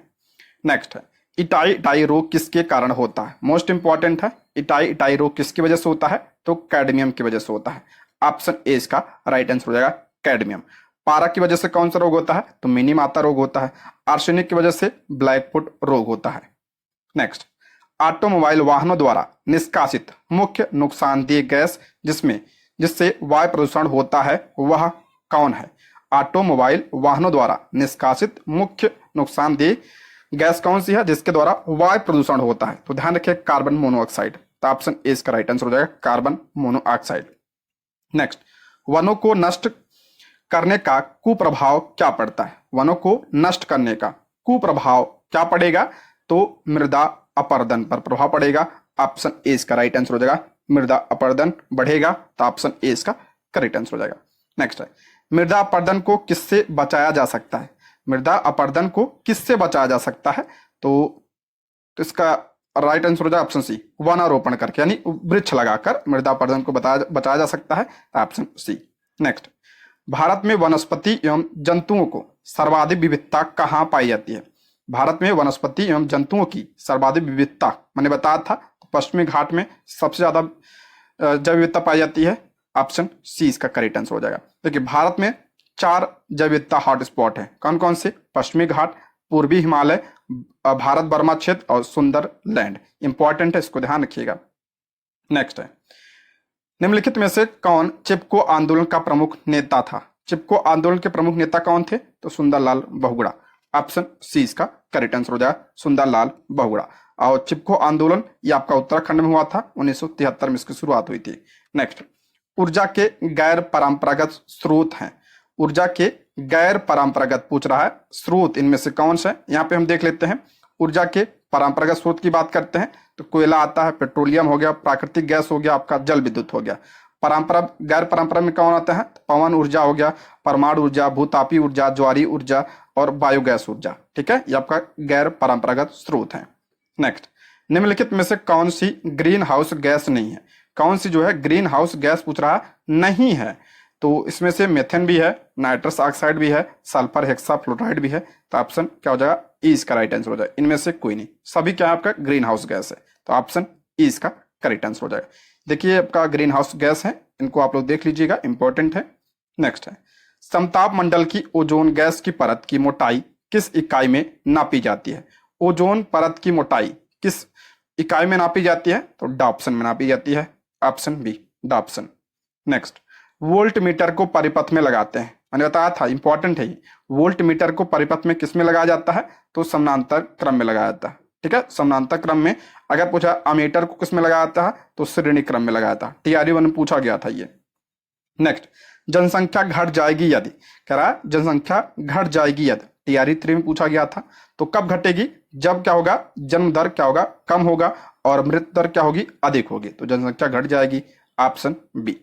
नेक्स्ट है, इटाई इटाई रोग किसके कारण होता है? मोस्ट इंपॉर्टेंट है, इटाई इटाई रोग किसकी वजह से होता है? तो कैडमियम की वजह से होता है। ऑप्शन ए इसका राइट आंसर हो जाएगा, कैडमियम। पारा की वजह से कौन सा रोग होता है? तो मिनी माता रोग होता है। आर्सेनिक की वजह से ब्लैक फुट रोग होता है। नेक्स्ट, ऑटोमोबाइल वाहनों द्वारा निष्कासित मुख्य नुकसानदेह गैस जिससे वायु प्रदूषण होता है वह कौन है? ऑटोमोबाइल वाहनों द्वारा निष्कासित मुख्य नुकसानदेह गैस कौन सी है जिसके द्वारा वायु प्रदूषण होता है? तो ध्यान रखिए, कार्बन मोनोऑक्साइड। तो ऑप्शन ए इसका राइट आंसर हो जाएगा, कार्बन मोनोऑक्साइड। नेक्स्ट, वनों को नष्ट करने का कुप्रभाव क्या पड़ता है? वनों को नष्ट करने का कुप्रभाव क्या पड़ेगा? तो मृदा अपरदन पर प्रभाव पड़ेगा। ऑप्शन ए इसका राइट आंसर हो जाएगा, मृदा अपरदन बढ़ेगा। तो ऑप्शन ए इसका करेक्ट आंसर हो जाएगा। नेक्स्ट है, मृदा अपरदन को किससे बचाया जा सकता है? मृदा अपरदन को किससे बचाया जा सकता है? तो इसका राइट आंसर हो जाएगा ऑप्शन सी, वनारोपण करके यानी वृक्ष लगाकर मृदा अपरदन को बचाया जा सकता है। Option C. नेक्स्ट, भारत में वनस्पति एवं जंतुओं को सर्वाधिक विविधता कहाँ पाई जाती है? भारत में वनस्पति एवं जंतुओं की सर्वाधिक विविधता मैंने बताया था, तो पश्चिमी घाट में सबसे ज्यादा जैव विविधता पाई जाती है। ऑप्शन सी इसका करेक्ट आंसर हो जाएगा। देखिए भारत में 4 जैव विविधता हॉटस्पॉट है। कौन कौन से? पश्चिमी घाट, पूर्वी हिमालय, भारत बर्मा क्षेत्र और सुंदर लैंड। इंपॉर्टेंट है, इसको ध्यान रखिएगा। नेक्स्ट है, निम्नलिखित में से कौन चिपको आंदोलन का प्रमुख नेता था? चिपको आंदोलन के प्रमुख नेता कौन थे? तो सुंदरलाल बहुगुणा। ऑप्शन सी इसका करेक्ट आंसर हो जाएगा, सुंदरलाल बहुगुणा। और चिपको आंदोलन ये आपका उत्तराखंड में हुआ था, 1973 में इसकी शुरुआत हुई थी। नेक्स्ट, ऊर्जा के गैर परंपरागत स्रोत हैं। ऊर्जा के गैर परंपरागत पूछ रहा है स्रोत, इनमें से कौन से? यहाँ पे हम देख लेते हैं। ऊर्जा के परंपरागत स्रोत की बात करते हैं तो कोयला आता है, पेट्रोलियम हो गया, प्राकृतिक गैस हो गया, आपका जल विद्युत हो गया। परंपरा गैर परंपरा में कौन आता है? पवन ऊर्जा हो गया, परमाणु ऊर्जा, भूतापी ऊर्जा, ज्वारी ऊर्जा और बायोगैस ऊर्जा। ठीक है, ये आपका गैर परंपरागत स्रोत है। नेक्स्ट, निम्नलिखित में से कौन सी ग्रीन हाउस गैस नहीं है? कौन सी जो है ग्रीन हाउस गैस पूछ रहा नहीं है? तो इसमें से मेथेन भी है, नाइट्रस ऑक्साइड भी है, सल्फर हेक्साफ्लोराइड भी है। तो ऑप्शन क्या हो जाएगा? ई इसका राइट आंसर हो जाएगा। इनमें से कोई नहीं, सभी क्या है आपका ग्रीन हाउस गैस है। तो ऑप्शन ई इसका करेक्ट आंसर हो जाएगा। देखिए आपका ग्रीन हाउस गैस है, इनको आप लोग देख लीजिएगा, इंपॉर्टेंट है। नेक्स्ट है, समताप मंडल की ओजोन गैस की परत की मोटाई किस इकाई में नापी जाती है? ओजोन परत की मोटाई किस इकाई में नापी जाती है? तो डॉप्सन में नापी जाती है। Option B, dobson. Next, volt meter को परिपथ में लगाते हैं, मैंने बताया था, इंपॉर्टेंट है। वोल्ट मीटर को परिपथ में किस में लगाया जाता है? तो समानांतर क्रम में लगाया जाता है। ठीक है, समानांतर क्रम में। अगर पूछा अमीटर को किस में लगाया जाता है? तो श्रेणी क्रम में लगाया था। टीआरई 1 में पूछा गया था ये। नेक्स्ट, जनसंख्या घट जाएगी यदि, कह रहा है जनसंख्या घट जाएगी यदि, टीआरई 3 में पूछा गया था। तो कब घटेगी? जब क्या होगा? जन्म दर क्या होगा? कम होगा और मृत्यु दर क्या होगी? अधिक होगी। तो जनसंख्या घट जाएगी। Option B.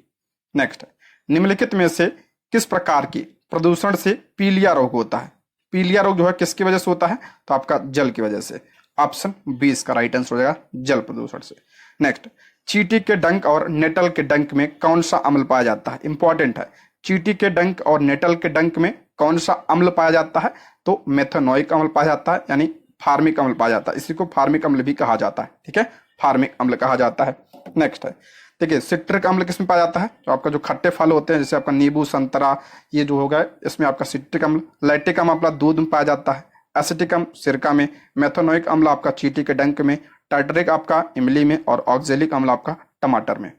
नेक्स्ट, निम्नलिखित में से किस प्रकार की प्रदूषण से पीलिया रोग होता है? पीलिया रोग जो है किसकी वजह से होता है? तो आपका जल की वजह से। ऑप्शन बी इसका राइट आंसर हो जाएगा, जल प्रदूषण से। नेक्स्ट, चींटी के डंक और नेटल के डंक में कौन सा अम्ल पाया जाता है? इंपॉर्टेंट है, चींटी के डंक और नेटल के डंक में कौन सा अम्ल पाया जाता है? तो मेथनोइक अम्ल पाया जाता है, यानी फार्मिक अम्ल पाया जाता है। इसी को फार्मिक अम्ल भी कहा जाता है। ठीक है, फार्मिक अम्ल कहा जाता है। नेक्स्ट है, देखिए सिट्रिक अम्ल किसमें पाया जाता है? तो आपका जो खट्टे फल होते हैं जैसे आपका नींबू, संतरा, ये जो होगा इसमें आपका सिट्रिक अम्ल। लैक्टिक अम्ल आपका दूध में पाया जाता है। एसिटिक अम्ल सिरका में, मेथोनोइक अम्ल आपका चींटी के डंक में, टार्टरिक आपका इमली में और ऑक्जेलिक अम्ल आपका टमाटर में।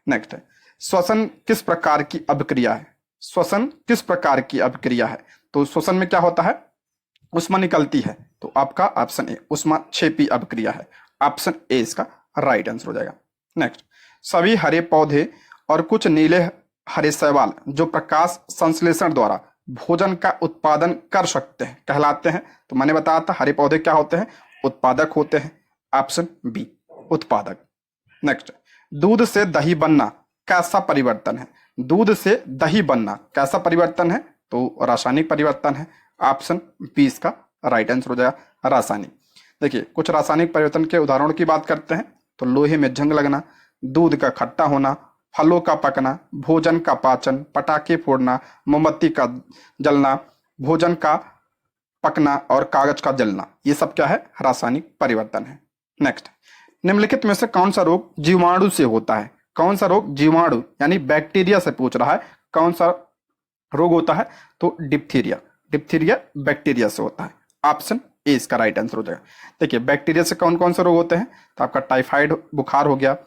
नेक्स्ट है, श्वसन किस प्रकार की अभिक्रिया है? श्वसन किस प्रकार की अभिक्रिया है? तो श्वसन में क्या होता है? उष्मा निकलती है, तो आपका ऑप्शन ए उष्मा क्षेपी अभिक्रिया है। ऑप्शन ए इसका राइट आंसर हो जाएगा। नेक्स्ट, सभी हरे पौधे और कुछ नीले हरे शैवाल जो प्रकाश संश्लेषण द्वारा भोजन का उत्पादन कर सकते हैं कहलाते हैं। तो मैंने बताया था हरे पौधे क्या होते हैं? उत्पादक होते हैं। ऑप्शन बी उत्पादक। नेक्स्ट, दूध से दही बनना कैसा परिवर्तन है? दूध से दही बनना कैसा परिवर्तन है? तो रासायनिक परिवर्तन है। ऑप्शन बी इसका राइट आंसर हो जाएगा, रासायनिक। देखिए, कुछ रासायनिक परिवर्तन के उदाहरणों की बात करते हैं तो लोहे में जंग लगना, दूध का खट्टा होना, फलों का पकना, भोजन का पाचन, पटाखे फोड़ना, मोमबत्ती का जलना, भोजन का पकना और कागज का जलना, ये सब क्या है? रासायनिक परिवर्तन है। नेक्स्ट, निम्नलिखित में से कौन सा रोग जीवाणु से होता है? कौन सा रोग जीवाणु यानी बैक्टीरिया से पूछ रहा है, कौन सा रोग होता है? तो डिप्थीरिया। डिप्थीरिया बैक्टीरिया से होता है। ऑप्शन ए इसका राइट आंसर हो जाएगा। देखिए, बैक्टीरिया से कौन कौन से रोग होते हैं? तो आपका टाइफाइड बुखार हो गया,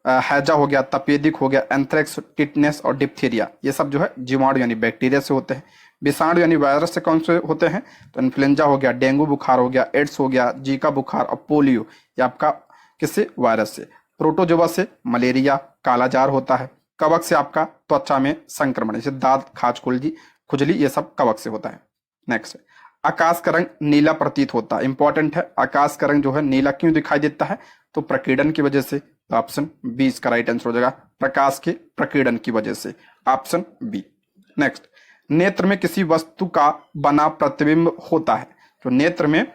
हैजा हो गया, तपेदिक हो गया, एंथ्रेक्स, टिटनेस और डिप्थीरिया, ये सब जो है जीवाणु यानी बैक्टीरिया से होते हैं। विषाणु यानी वायरस से कौन से होते हैं? तो इन्फ्लुएंजा हो गया, डेंगू बुखार हो गया, एड्स हो गया, जीका बुखार और पोलियो, ये आपका किससे? वायरस से। प्रोटोजोआ से मलेरिया, कालाजार होता है। कवक से आपका त्वचा में संक्रमण, जैसे दांत, खाज, खुजली, ये सब कवक से होता है। नेक्स्ट, आकाश का रंग नीला प्रतीत होता है। इंपॉर्टेंट है, आकाश का रंग जो है नीला क्यों दिखाई देता है? तो प्रकीर्णन की वजह से। ऑप्शन बी इसका राइट आंसर हो जाएगा, प्रकाश के प्रकीर्णन की वजह से। Option B. नेक्स्ट, नेत्र में किसी वस्तु का बना प्रतिबिंब होता है। तो नेत्र में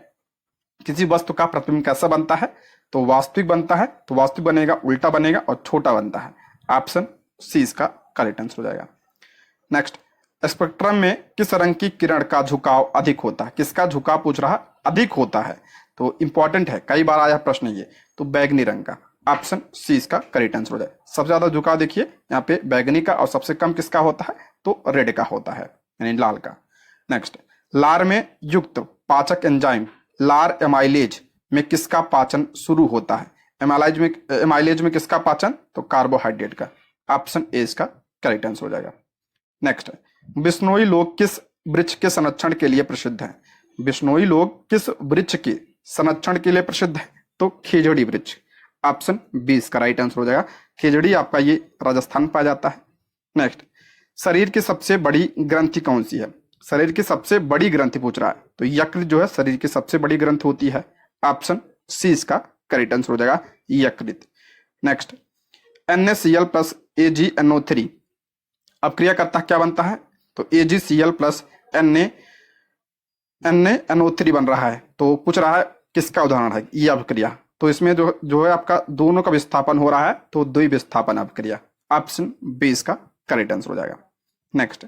किसी वस्तु का प्रतिबिंब कैसा बनता है? तो वास्तविक बनता है, तो वास्तविक बनेगा, उल्टा बनेगा और छोटा बनता है। ऑप्शन सी इसका करेक्ट आंसर हो जाएगा। नेक्स्ट, स्पेक्ट्रम में किस रंग की किरण का झुकाव अधिक होता है? किसका झुकाव पूछ रहा? अधिक होता है, तो इंपॉर्टेंट है, कई बार आया प्रश्न ये, तो बैगनी रंग का। ऑप्शन सी इसका करेक्ट आंसर हो जाए। सबसे ज्यादा झुकाव देखिए यहाँ पे बैगनी का, और सबसे कम किसका होता है? तो रेड का होता है, यानी लाल का। नेक्स्ट, लार में युक्त पाचक एंजाइम लार एमाइलेज में किसका पाचन शुरू होता है? एमाइलेज में किसका पाचन? तो कार्बोहाइड्रेट का। ऑप्शन ए इसका करेक्ट आंसर हो जाएगा। नेक्स्ट, बिश्नोई लोग किस वृक्ष के संरक्षण के लिए प्रसिद्ध हैं? बिश्नोई लोग किस वृक्ष के संरक्षण के लिए प्रसिद्ध है? तो खेजड़ी वृक्ष। ऑप्शन बी इसका राइट आंसर हो जाएगा। खेजड़ी आपका ये राजस्थान में पाया जाता है। नेक्स्ट, शरीर की सबसे बड़ी ग्रंथि कौन सी है? शरीर की सबसे बड़ी ग्रंथि पूछ रहा है, तो यकृत जो है शरीर की सबसे बड़ी ग्रंथि होती है। ऑप्शन सी इसका करेक्ट आंसर हो जाएगा, यकृत। नेक्स्ट, NaCl प्लस AgNO3 अपक्रिया करता क्या बनता है? तो AgCl प्लस NaNO3 बन रहा है, तो पूछ रहा है किसका उदाहरण है ये अपक्रिया? तो इसमें जो है आपका दोनों का विस्थापन हो रहा है, तो द्विविस्थापन अपक्रिया। ऑप्शन बी इसका करेक्ट आंसर हो जाएगा। नेक्स्ट,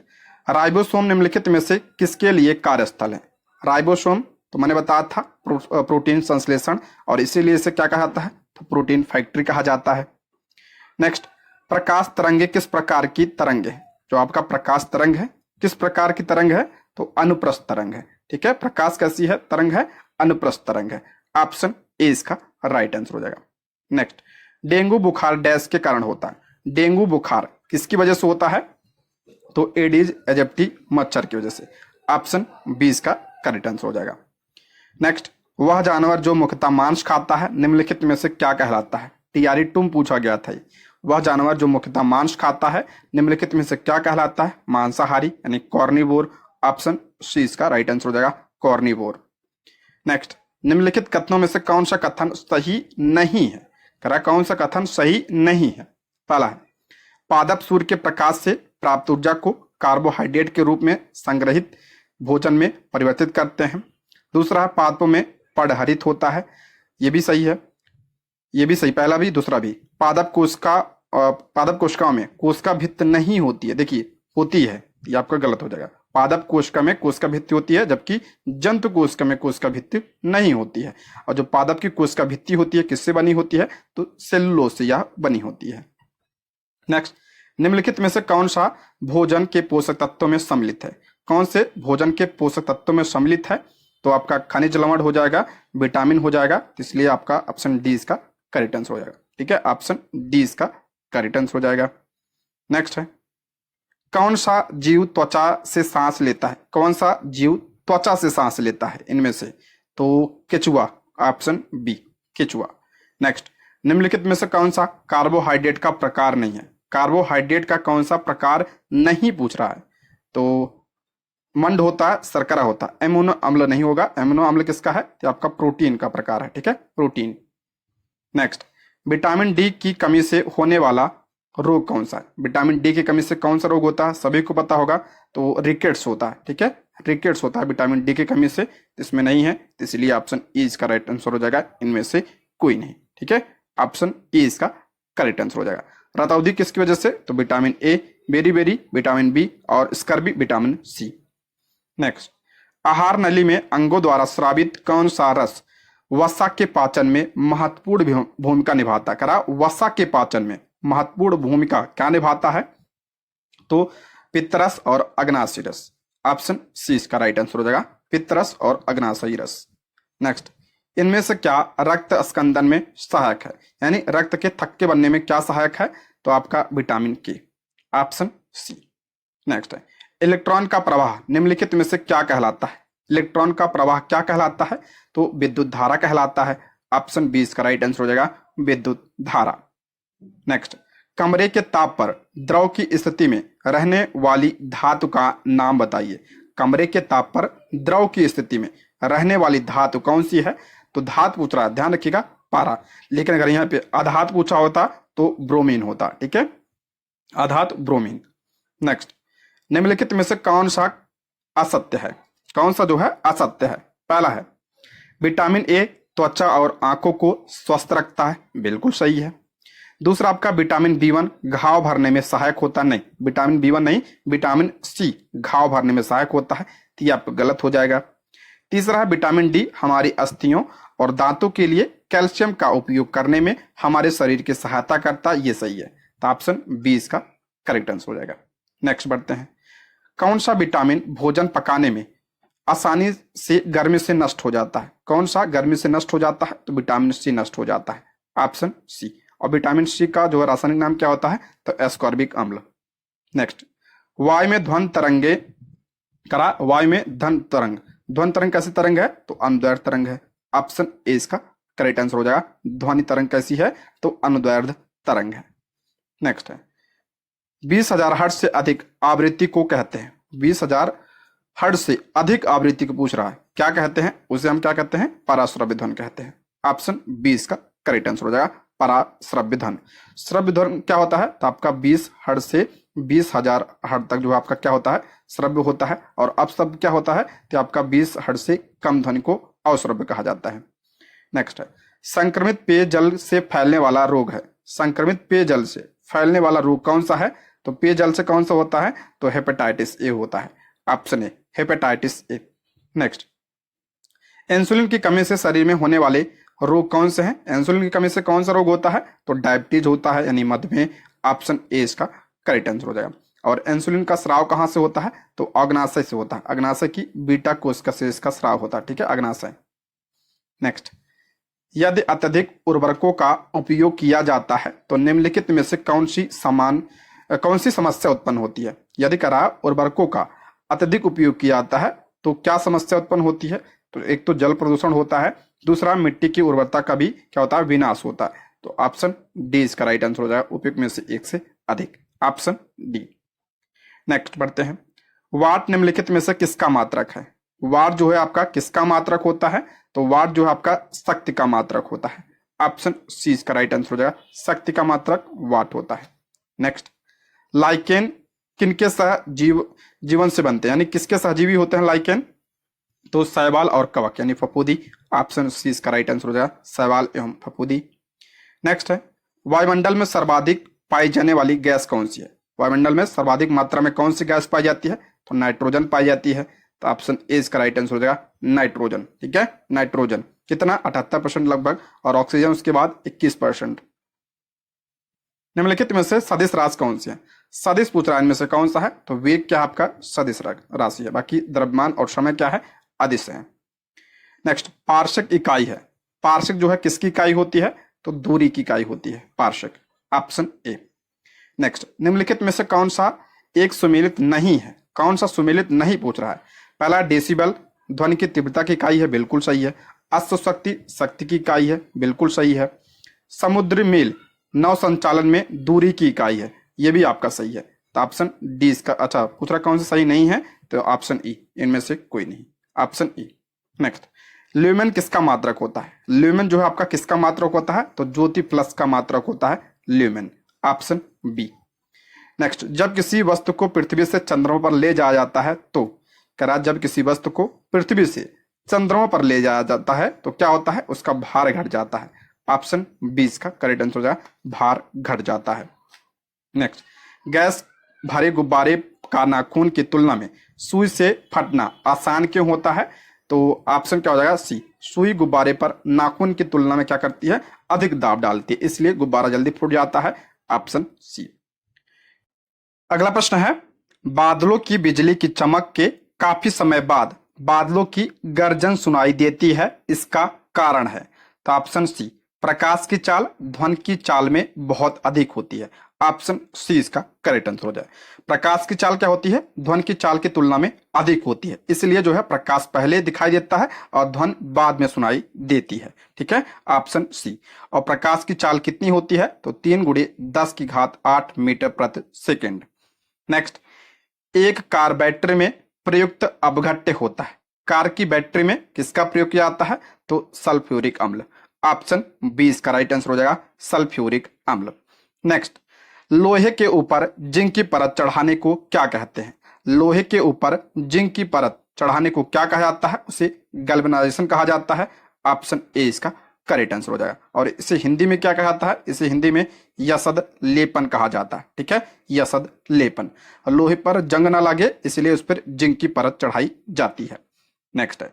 राइबोसोम निम्नलिखित में से किसके लिए कार्यस्थल है? राइबोसोम तो मैंने बताया था प्रोटीन संश्लेषण, और इसीलिए इसे क्या कहा जाता है? तो प्रोटीन फैक्ट्री कहा जाता है। नेक्स्ट, प्रकाश तरंगे किस प्रकार की तरंग है? जो आपका प्रकाश तरंग है किस प्रकार की तरंग है? तो अनुप्रस्थ तरंग है। ठीक है, प्रकाश कैसी है? तरंग है, अनुप्रस्थ तरंग है। ऑप्शन ए इसका राइट आंसर हो जाएगा। नेक्स्ट, डेंगू बुखार डैश के कारण होता है? डेंगू बुखार किसकी वजह से होता है? तो एडीज एजिप्टी मच्छर की वजह से। ऑप्शन बी इसका करेक्ट आंसर हो जाएगा। नेक्स्ट, वह जानवर जो मुख्यतः मांस खाता है निम्नलिखित में से क्या कहलाता है? टीआरई टूम पूछा गया था। वह जानवर जो मुख्यतः मांस खाता है निम्नलिखित में से क्या कहलाता है? मांसाहारी यानी कॉर्निवोर। ऑप्शन सी इसका राइट आंसर हो जाएगा, कॉर्निवोर। नेक्स्ट, निम्नलिखित कथनों में से कौन सा कथन सही नहीं है? कह रहा कौन सा कथन सही नहीं है? पहला है, पादप सूर्य के प्रकाश से प्राप्त ऊर्जा को कार्बोहाइड्रेट के रूप में संग्रहित भोजन में परिवर्तित करते हैं। दूसरा है, पादपों में पड़हरित होता है, ये भी सही है, ये भी सही, पहला भी दूसरा भी। पादप कोशिकाओं में कोशिका भित्ति नहीं होती है, देखिए होती है, ये आपका गलत हो जाएगा। पादप कोशिका में कोशिका भित्ति होती है, जबकि जंतु कोशिका में कोशिका भित्ति नहीं होती है। और जो पादप की कोशिका भित्ति होती है किससे बनी होती है? तो सेलुलोज से यह बनी होती है। नेक्स्ट, निम्नलिखित में से कौन सा भोजन के पोषक तत्वों में सम्मिलित है? कौन से भोजन के पोषक तत्वों में सम्मिलित है? तो आपका खनिज लवण हो जाएगा, विटामिन हो जाएगा, तो इसलिए आपका ऑप्शन डी इसका करेक्ट आंसर हो जाएगा। ठीक है, ऑप्शन डी इसका करेक्ट आंसर हो जाएगा। नेक्स्ट है, कौन सा जीव त्वचा से सांस लेता है? कौन सा जीव त्वचा से सांस लेता है इनमें से? तो केचुआ, ऑप्शन बी केचुआ। नेक्स्ट, निम्नलिखित में से कौन सा कार्बोहाइड्रेट का प्रकार नहीं है? कार्बोहाइड्रेट का कौन सा प्रकार नहीं पूछ रहा है? तो मंड होता है, शर्करा होता है, एमिनो अम्ल नहीं होगा। एमिनो अम्ल किसका है? तो आपका प्रोटीन का प्रकार है। ठीक है, प्रोटीन। नेक्स्ट, विटामिन डी की कमी से होने वाला रोग कौन सा है? विटामिन डी की कमी से कौन सा रोग होता है? सभी को पता होगा, तो रिकेट्स होता है। ठीक है, रिकेट्स होता है विटामिन डी की कमी से, इसमें नहीं है, तो इसलिए ऑप्शन ई इसका राइट आंसर हो जाएगा, इनमें से कोई नहीं। ठीक है, ऑप्शन ई इसका करेक्ट आंसर हो जाएगा। रतौंधी किसकी वजह से? तो vitamin A, beriberi vitamin B, और स्कर्बी विटामिन सी। नेक्स्ट, आहार नली में अंगों द्वारा स्रावित कौन सा रस वसा के पाचन में महत्वपूर्ण भूमिका निभाता है? करा वसा के पाचन में महत्वपूर्ण भूमिका क्या निभाता है? तो पित्तरस और अग्नाशयी रस। ऑप्शन सी इसका राइट आंसर हो जाएगा, पित्तरस और अग्नाशयी रस। नेक्स्ट, इनमें से क्या रक्त स्कंदन में सहायक है? यानी रक्त के थक्के बनने में क्या सहायक है? तो आपका विटामिन के, ऑप्शन सी। नेक्स्ट है, इलेक्ट्रॉन का प्रवाह निम्नलिखित में से क्या कहलाता है? इलेक्ट्रॉन का प्रवाह क्या कहलाता है? तो विद्युत धारा कहलाता है। ऑप्शन बी इसका राइट आंसर हो जाएगा, विद्युत धारा। नेक्स्ट, कमरे के ताप पर द्रव की स्थिति में रहने वाली धातु का नाम बताइए। कमरे के ताप पर द्रव की स्थिति में रहने वाली धातु कौन सी है? तो धातु पूछ रहा है, ध्यान रखिएगा, पारा। लेकिन अगर यहाँ पे अधातु पूछा होता तो ब्रोमीन होता। ठीक है, अधातु ब्रोमीन। नेक्स्ट, निम्नलिखित में से कौन सा असत्य है? कौन सा जो है असत्य है? पहला है, विटामिन ए त्वचा और आंखों को स्वस्थ रखता है, बिल्कुल सही है। दूसरा आपका विटामिन बी1 घाव भरने में सहायक होता नहीं, विटामिन बी1 नहीं, विटामिन सी घाव भरने में सहायक होता है, तो ये आपका गलत हो जाएगा। तीसरा है विटामिन डी हमारी अस्थियों और दांतों के लिए कैल्शियम का उपयोग करने में हमारे शरीर की सहायता करता है, ये सही है, तो ऑप्शन बी इसका करेक्ट आंसर हो जाएगा। नेक्स्ट बढ़ते हैं, कौन सा विटामिन भोजन पकाने में आसानी से गर्मी से नष्ट हो जाता है? कौन सा गर्मी से नष्ट हो जाता है? तो विटामिन सी नष्ट हो जाता है, ऑप्शन सी। और विटामिन सी का जो रासायनिक नाम क्या होता है? तो एस्कॉर्बिक अम्ल। नेक्स्ट, वायु में ध्वनि तरंगे करा, वायु में ध्वनि तरंग, ध्वनि तरंग कैसी तरंग है? तो अनुदैर्ध्य तरंग है, ऑप्शन ए इसका करेक्ट आंसर हो जाएगा। ध्वनि तरंग कैसी है? तो अनुदैर्ध्य तरंग है। नेक्स्ट है, 20,000 हर्ट्ज से अधिक आवृत्ति को कहते हैं? 20,000 हर्ट्ज से अधिक आवृत्ति को पूछ रहा है, क्या कहते हैं? उसे हम क्या कहते हैं? पराश्रव्य ध्वनि कहते हैं, ऑप्शन बी इसका करेक्ट आंसर हो जाएगा, पराश्रव्य ध्वनि। श्रव्य ध्वनि क्या होता है? तो आपका 20 हर्ट्ज से 20,000 हर्ट्ज तक जो आपका क्या होता है? श्रव्य होता है। और अपश्रव्य क्या होता है? तो आपका 20 हर्ट्ज से कम ध्वनि को अश्रव्य कहा जाता है। नेक्स्ट है, संक्रमित पेयजल से फैलने वाला रोग है, संक्रमित पेयजल से फैलने वाला रोग कौन सा है? तो पेयजल से कौन सा होता है? तो हेपेटाइटिस ए होता है, option A hepatitis A. Next, insulin की कमी से शरीर में होने वाले रोग कौन से हैं? इंसुलिन की कमी से कौन सा रोग होता है? तो डायबिटीज होता है, यानी मधुमेह, ऑप्शन ए इसका करेक्ट आंसर हो जाएगा। और इंसुलिन का स्राव कहां से होता है? तो अग्नाशय से होता है, अग्नाशय की बीटा कोशिका से इसका स्राव होता है। ठीक है, अग्नाशय। नेक्स्ट, यदि अत्यधिक उर्वरकों का उपयोग किया जाता है तो निम्नलिखित में से कौन सी समस्या उत्पन्न होती है? यदि करा उर्वरकों का अत्यधिक उपयोग किया जाता है तो क्या समस्या उत्पन्न होती है? तो एक तो जल प्रदूषण होता है, दूसरा मिट्टी की उर्वरता का भी क्या होता है? विनाश होता है। तो ऑप्शन डी इसका राइट आंसर हो जाएगा, उपयुक्त में से एक से अधिक, ऑप्शन डी। नेक्स्ट बढ़ते हैं, वाट निम्नलिखित में से किसका मात्रक है? वाट जो है आपका किसका मात्रक होता है? तो वाट जो है आपका शक्ति का मात्रक होता है, ऑप्शन सी इसका राइट आंसर हो जाएगा, शक्ति का मात्रक वाट होता है। नेक्स्ट, लाइकेन किनके जीवन से बनते हैं, यानी किसके सहजीवी होते हैं लाइकेन? तो शैवाल और कवक यानी फफूंदी, ऑप्शन सी इसका राइट आंसर हो जाएगा, शैवाल एवं फफूंदी। नेक्स्ट है, वायुमंडल में सर्वाधिक पाई जाने वाली गैस कौन सी है? वायुमंडल में सर्वाधिक मात्रा में कौन सी गैस पाई जाती है? तो नाइट्रोजन पाई जाती है, तो ऑप्शन ए इसका राइट आंसर हो जाएगा, नाइट्रोजन। ठीक है, नाइट्रोजन कितना? 78% लगभग, और ऑक्सीजन उसके बाद 21%। निम्नलिखित में से सदिश राशि कौन सी है? सदिश पूछ रहा है, इनमें से कौन सा है? तो वेग क्या आपका सदिश राशि है, बाकी द्रव्यमान और समय क्या है? अदिश है। नेक्स्ट, पार्श्विक इकाई है। पार्श्विक जो है किसकी इकाई होती है? तो दूरी की इकाई होती है पार्श्विक, ऑप्शन ए। नेक्स्ट, निम्नलिखित में से कौन सा एक सुमेलित नहीं है? कौन सा सुमेलित नहीं पूछ रहा है? पहला डेसिबल ध्वनि की तीव्रता की इकाई है, बिल्कुल सही है। अश्वशक्ति शक्ति की इकाई है, बिल्कुल सही है। समुद्री मील नौ संचालन में दूरी की इकाई है, ये भी आपका सही है। तो ऑप्शन डी इसका, अच्छा पूछ रहा कौन सा सही नहीं है? तो ऑप्शन ई, इनमें से कोई नहीं, ऑप्शन ई। नेक्स्ट, ल्यूमेन किसका मात्रक होता है? ल्यूमेन जो है आपका किसका मात्रक होता है? तो ज्योति प्लस का मात्रक होता है ल्यूमेन, ऑप्शन बी। नेक्स्ट, जब किसी वस्तु को पृथ्वी से चंद्रमा पर ले जाया जाता है तो, कह रहा जब किसी वस्तु को पृथ्वी से चंद्रमा पर ले जाया जाता है तो क्या होता है? उसका भार घट जाता है, ऑप्शन बी इसका करेक्ट आंसर हो जाएगा, भार घट जाता है। नेक्स्ट, गैस भरे गुब्बारे का नाखून की तुलना में सुई से फटना आसान क्यों होता है? तो ऑप्शन क्या हो जाएगा? सी, सुई गुब्बारे पर नाखून की तुलना में क्या करती है? अधिक दाब डालती है, इसलिए गुब्बारा जल्दी फूट जाता है, ऑप्शन सी। अगला प्रश्न है, बादलों की बिजली की चमक के काफी समय बाद बादलों की गर्जन सुनाई देती है, इसका कारण है? तो ऑप्शन सी, प्रकाश की चाल ध्वनि की चाल में बहुत अधिक होती है, ऑप्शन सी इसका करेक्ट आंसर हो जाए। प्रकाश की चाल क्या होती है? ध्वनि की चाल की तुलना में अधिक होती है, इसलिए जो है प्रकाश पहले दिखाई देता है और ध्वनि बाद में सुनाई देती है, ठीक है, ऑप्शन सी। और प्रकाश की चाल कितनी होती है? तो 3 × 10⁸ मीटर प्रति सेकेंड। नेक्स्ट, एक कार बैटरी में प्रयुक्त अपघट्य होता है, कार की बैटरी में किसका प्रयोग किया जाता है? तो सल्फ्यूरिक अम्ल, ऑप्शन बी इसका राइट आंसर हो जाएगा, सल्फ्यूरिक अम्ल। नेक्स्ट, लोहे के ऊपर जिंक की परत चढ़ाने को क्या कहते हैं? लोहे के ऊपर जिंक की परत चढ़ाने को क्या कहा जाता है? उसे गैल्वेनाइजेशन कहा जाता है, ऑप्शन ए इसका करेक्ट आंसर हो जाएगा। और इसे हिंदी में क्या कहा जाता है? इसे हिंदी में यसद लेपन कहा जाता है, ठीक है, यसद लेपन। लोहे पर जंग ना लगे इसलिए उस पर जिंक की परत चढ़ाई जाती है। नेक्स्ट है,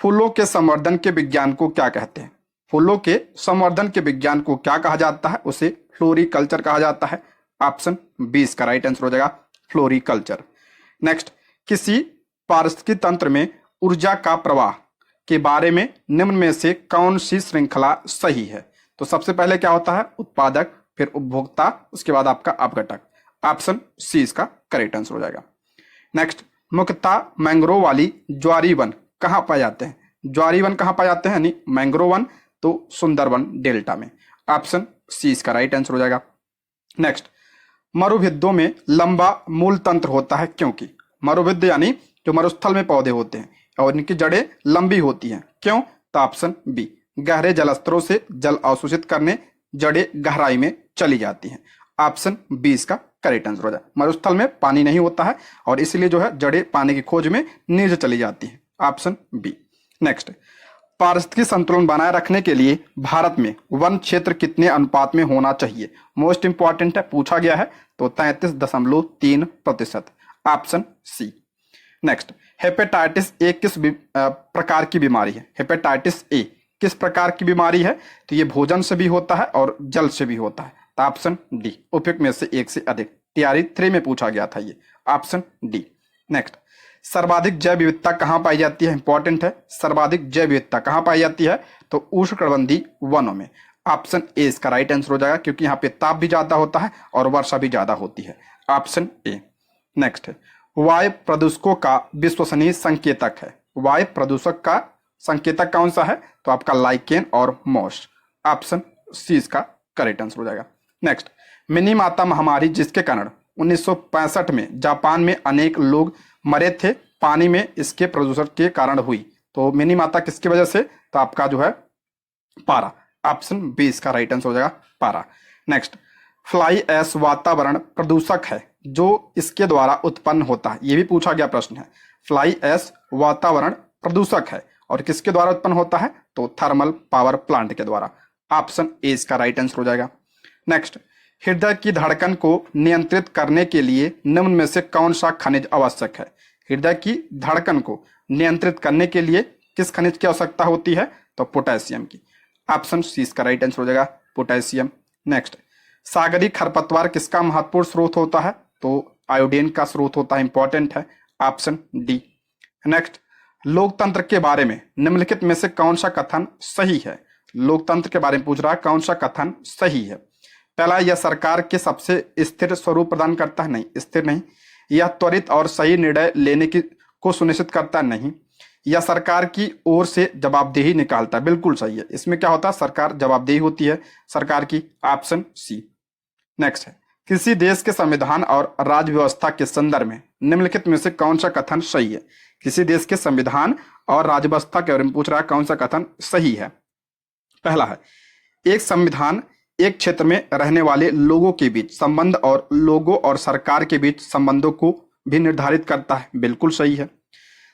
फूलों के संवर्धन के विज्ञान को क्या कहते हैं? फूलों के संवर्धन के विज्ञान को क्या कहा जाता है? उसे फ्लोरिकल्चर कहा जाता है, ऑप्शन बी इसका राइट आंसर हो जाएगा, फ्लोरिकल्चर। नेक्स्ट, किसी पारिस्थितिकी तंत्र में ऊर्जा का प्रवाह के बारे में निम्न में से कौन सी श्रृंखला सही है? तो सबसे पहले क्या होता है? उत्पादक, फिर उपभोक्ता, उसके बाद आपका अपघटक, ऑप्शन सी इसका करेक्ट आंसर हो जाएगा। नेक्स्ट, मुख्यतः मैंग्रोव वाली ज्वारी वन कहाँ पाए जाते हैं? ज्वारी वन कहाँ पाए जाते हैं यानी मैंग्रोव वन? तो सुंदरवन डेल्टा में, ऑप्शन सी इसका राइट आंसर हो जाएगा। नेक्स्ट, मरुभिद्दों में लंबा मूल तंत्र होता है क्योंकि? मरुभिद्ध यानी जो मरुस्थल में पौधे होते हैं और इनकी जड़ें लंबी होती हैं, क्यों? तो ऑप्शन बी, गहरे जलस्तरों से जल अवशोषित करने जड़ें गहराई में चली जाती हैं, ऑप्शन बी इसका करेक्ट आंसर हो जाए। मरुस्थल में पानी नहीं होता है और इसलिए जो है जड़ें पानी की खोज में नीचे चली जाती हैं, ऑप्शन बी। नेक्स्ट, पारिस्थितिकी संतुलन बनाए रखने के लिए भारत में वन क्षेत्र कितने अनुपात में होना चाहिए? मोस्ट इंपॉर्टेंट है, पूछा गया है, तो 33.3%, option C. Next, hepatitis A किस प्रकार की बीमारी है? हेपेटाइटिस ए किस प्रकार की बीमारी है? तो ये भोजन से भी होता है और जल से भी होता है, तो ऑप्शन डी, उपयुक्त में से एक से अधिक। तैयारी 3 में पूछा गया था ये, ऑप्शन डी। नेक्स्ट, सर्वाधिक जैव विविधता कहाँ पाई जाती है? इंपॉर्टेंट है, सर्वाधिक जैव विविधता कहाँ पाई जाती है? तो उष्णकटिबंधीय वनों में, ऑप्शन ए इसका राइट आंसर हो जाएगा, क्योंकि यहाँ पे ताप भी ज्यादा होता है और वर्षा भी ज्यादा होती है, ऑप्शन ए। नेक्स्ट है, वायु प्रदूषकों का विश्वसनीय संकेतक है। वायु प्रदूषक का संकेतक कौन सा है? तो आपका लाइकेन और मॉस, ऑप्शन सी इसका करेक्ट आंसर हो जाएगा। नेक्स्ट, मिनीमाता महामारी जिसके कारण 1965 में जापान में अनेक लोग मरे थे, पानी में इसके प्रदूषण के कारण हुई, तो मिनीमाता किसकी वजह से? तो आपका जो है पारा, ऑप्शन बी इसका राइट आंसर हो जाएगा, पारा। नेक्स्ट, फ्लाई ऐश वातावरण प्रदूषक है जो इसके द्वारा उत्पन्न होता है, ये भी पूछा गया प्रश्न है। फ्लाई ऐश वातावरण प्रदूषक है और किसके द्वारा उत्पन्न होता है? तो थर्मल पावर प्लांट के द्वारा, ऑप्शन ए इसका राइट आंसर हो जाएगा। नेक्स्ट, हृदय की धड़कन को नियंत्रित करने के लिए निम्न में से कौन सा खनिज आवश्यक है? हृदय की धड़कन को नियंत्रित करने के लिए किस खनिज की आवश्यकता होती है? तो पोटेशियम की, ऑप्शन सी इसका राइट आंसर हो जाएगा, पोटेशियम। नेक्स्ट, सागरीय खरपतवार किसका महत्वपूर्ण स्रोत होता है? तो आयोडीन का स्रोत होता है, इंपॉर्टेंट है, ऑप्शन डी। नेक्स्ट, लोकतंत्र के बारे में निम्नलिखित में से कौन सा कथन सही है? लोकतंत्र के बारे में पूछ रहा है, कौन सा कथन सही है? पहला, यह सरकार के सबसे स्थिर स्वरूप प्रदान करता है, नहीं, स्थिर नहीं। यह त्वरित और सही निर्णय लेने की को सुनिश्चित करता है, नहीं। यह सरकार की ओर से जवाबदेही निकालता है, बिल्कुल सही है। इसमें क्या होता है? सरकार जवाबदेही होती है सरकार की, ऑप्शन सी। नेक्स्ट है, किसी देश के संविधान और राज्य व्यवस्था के संदर्भ में निम्नलिखित में से कौन सा कथन सही है? किसी देश के संविधान और राज्य व्यवस्था के बारे में पूछ रहा है, कौन सा कथन सही है? पहला है, एक संविधान एक क्षेत्र में रहने वाले लोगों के बीच संबंध और लोगों और सरकार के बीच संबंधों को भी निर्धारित करता है, बिल्कुल सही है।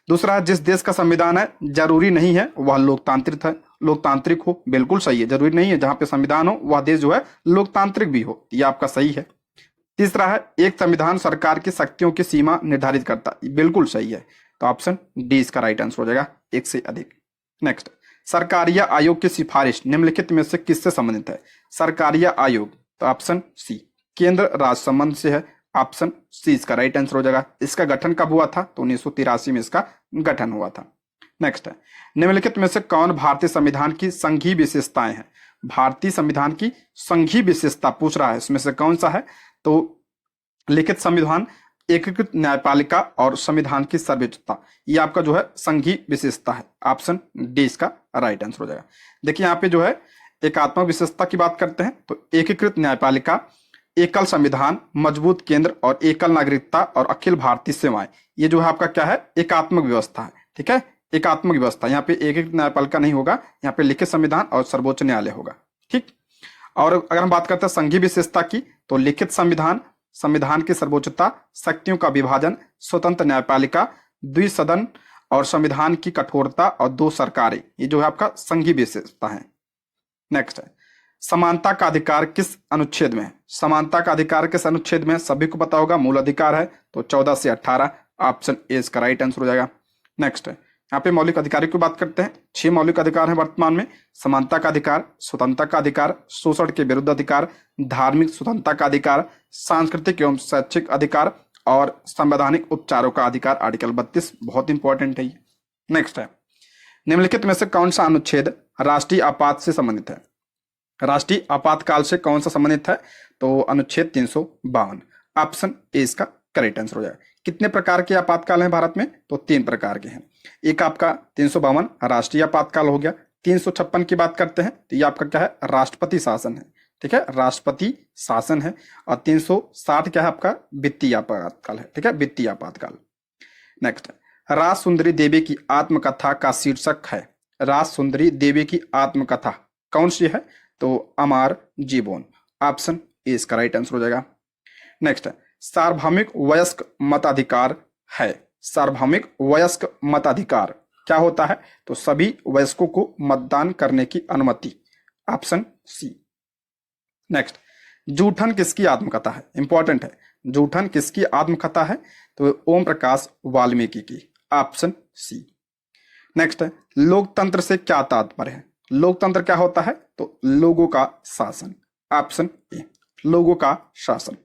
दूसरा है, जिस देश का संविधान है जरूरी नहीं है वह लोकतांत्रिक हो, बिल्कुल सही है। जरूरी नहीं है जहां पे संविधान हो वह देश जो है लोकतांत्रिक भी हो, यह आपका सही है। तीसरा है, एक संविधान सरकार की शक्तियों की सीमा निर्धारित करता है, बिल्कुल सही है। तो ऑप्शन डी इसका राइट आंसर हो जाएगा, एक से अधिक। नेक्स्ट, सरकारिया आयोग की सिफारिश निम्नलिखित में से किससे संबंधित है? सरकारिया आयोग, तो ऑप्शन सी केंद्र राज्य संबंध से है, ऑप्शन सी इसका राइट आंसर हो जाएगा। इसका गठन कब हुआ था? तो 1983 में इसका गठन हुआ था। नेक्स्ट है, निम्नलिखित में से कौन भारतीय संविधान की संघीय विशेषताएं हैं? भारतीय संविधान की संघीय विशेषता पूछ रहा है, इसमें से कौन सा है? तो लिखित संविधान, एकीकृत न्यायपालिका और संविधान की सर्वोच्चता, ये आपका जो है संघीय विशेषता है, ऑप्शन डी इसका राइट आंसर हो जाएगा। देखिए यहाँ पे जो है एकात्मक विशेषता की बात करते हैं तो एकीकृत न्यायपालिका, एकल संविधान, मजबूत केंद्र और एकल नागरिकता और अखिल भारतीय सेवाएं, ये जो है आपका क्या है? एकात्मक व्यवस्था है, ठीक है, एकात्मक व्यवस्था। यहाँ पे एकीकृत न्यायपालिका नहीं होगा, यहाँ पे लिखित संविधान और सर्वोच्च न्यायालय होगा, ठीक। और अगर हम बात करते हैं संघीय विशेषता की, तो लिखित संविधान, संविधान की सर्वोच्चता, शक्तियों का विभाजन, स्वतंत्र न्यायपालिका, द्विसदन और संविधान की कठोरता और दो सरकारें, ये जो है आपका संघीय विशेषता है। नेक्स्ट है, समानता का अधिकार किस अनुच्छेद में है? समानता का अधिकार किस अनुच्छेद में है? सभी को पता होगा, मूल अधिकार है, तो 14 से 18, ऑप्शन ए इसका राइट आंसर हो जाएगा। नेक्स्ट है, यहाँ पे मौलिक अधिकारों की बात करते हैं। 6 मौलिक अधिकार हैं वर्तमान में: समानता का अधिकार, स्वतंत्रता का अधिकार, शोषण के विरुद्ध अधिकार, धार्मिक स्वतंत्रता का अधिकार, सांस्कृतिक एवं शैक्षिक अधिकार और संवैधानिक उपचारों का अधिकार। आर्टिकल 32 बहुत इंपॉर्टेंट है ये। नेक्स्ट है, निम्नलिखित में से कौन सा अनुच्छेद राष्ट्रीय आपात से संबंधित है? राष्ट्रीय आपातकाल से कौन सा संबंधित है? तो अनुच्छेद 352, ऑप्शन ए इसका करेक्ट आंसर हो जाएगा। कितने प्रकार के आपातकाल हैं भारत में? तो 3 प्रकार के हैं। एक आपका 352 राष्ट्रीय आपातकाल हो गया। 356 की बात करते हैं तो ये आपका क्या है? राष्ट्रपति शासन है, ठीक है, राष्ट्रपति शासन है। और 360 क्या है आपका? वित्तीय आपातकाल है, ठीक है, वित्तीय आपातकाल। नेक्स्ट है, राज सुंदरी देवी की आत्मकथा का शीर्षक है। राज सुंदरी देवी की आत्मकथा कौन सी है? तो अमर जीवन, ऑप्शन ए इसका राइट आंसर हो जाएगा। नेक्स्ट है, सार्वभौमिक वयस्क मताधिकार है। सार्वभौमिक वयस्क मताधिकार क्या होता है? तो सभी वयस्कों को मतदान करने की अनुमति, ऑप्शन सी। नेक्स्ट, जूठन किसकी आत्मकथा है? इंपॉर्टेंट है, जूठन किसकी आत्मकथा है? तो ओम प्रकाश वाल्मीकि की, ऑप्शन सी। नेक्स्ट है, लोकतंत्र से क्या तात्पर्य है? लोकतंत्र क्या होता है? तो लोगों का शासन, ऑप्शन ए, लोगों का शासन।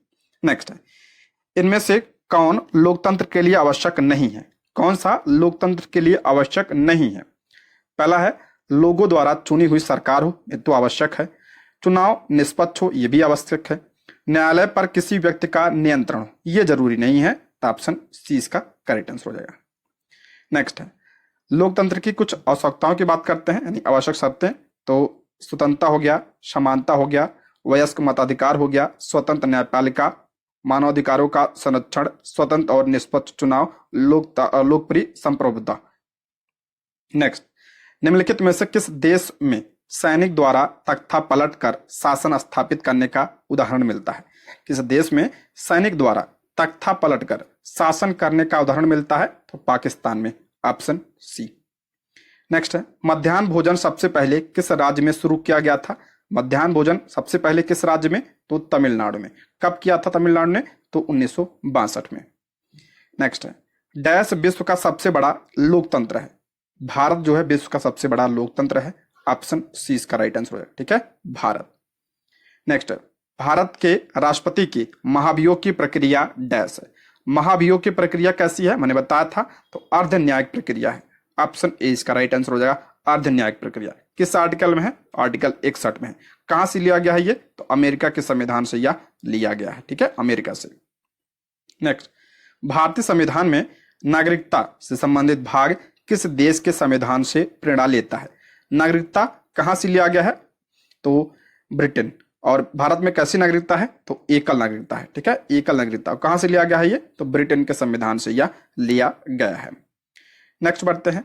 नेक्स्ट है, इनमें से कौन लोकतंत्र के लिए आवश्यक नहीं है? कौन सा लोकतंत्र के लिए आवश्यक नहीं है? पहला है, लोगों द्वारा चुनी हुई सरकार हो, ये तो आवश्यक है। चुनाव निष्पक्ष हो, ये भी आवश्यक है। न्यायालय पर किसी व्यक्ति का नियंत्रण हो, ये जरूरी नहीं है, तो ऑप्शन सी इसका करेक्ट आंसर हो जाएगा। नेक्स्ट है, लोकतंत्र की कुछ आवश्यकताओं की बात करते हैं, यानी आवश्यक शर्तें। तो स्वतंत्रता हो गया, समानता हो गया, वयस्क मताधिकार हो गया, स्वतंत्र न्यायपालिका, मानवाधिकारों का संरक्षण, स्वतंत्र और निष्पक्ष चुनाव, लोकप्रिय संप्रभुता। नेक्स्ट, निम्नलिखित में से किस देश में सैनिक द्वारा तख्ता पलट कर शासन स्थापित करने का उदाहरण मिलता है? किस देश में सैनिक द्वारा तख्ता पलट कर शासन करने का उदाहरण मिलता है? तो पाकिस्तान में, ऑप्शन सी। नेक्स्ट है, मध्याह्न भोजन सबसे पहले किस राज्य में शुरू किया गया था? मध्याह्न भोजन सबसे पहले किस राज्य में? तो तमिलनाडु में। कब किया था तमिलनाडु ने? तो 1962 में। नेक्स्ट है, डैश विश्व का सबसे बड़ा लोकतंत्र है। भारत जो है विश्व का सबसे बड़ा लोकतंत्र है, ऑप्शन सी इसका राइट आंसर है, ठीक है, भारत। नेक्स्ट है, भारत के राष्ट्रपति की महाभियोग की प्रक्रिया डैश है। महाभियोग की प्रक्रिया कैसी है? मैंने बताया था, तो अर्ध न्यायिक प्रक्रिया है। ऑप्शन ए इसका राइट आंसर हो जाएगा। अर्ध न्यायिक प्रक्रिया किस आर्टिकल में है? आर्टिकल 61 में है। कहां से लिया गया है ये? तो अमेरिका के संविधान से यह लिया गया है, ठीक है, अमेरिका से। नेक्स्ट, भारतीय संविधान में नागरिकता से संबंधित भाग किस देश के संविधान से प्रेरणा लेता है? नागरिकता कहां से लिया गया है? तो ब्रिटेन। और भारत में कैसी नागरिकता है? तो एकल नागरिकता है, ठीक है, एकल नागरिकता। कहां से लिया गया है ये? तो ब्रिटेन के संविधान से यह लिया गया है। नेक्स्ट बढ़ते हैं।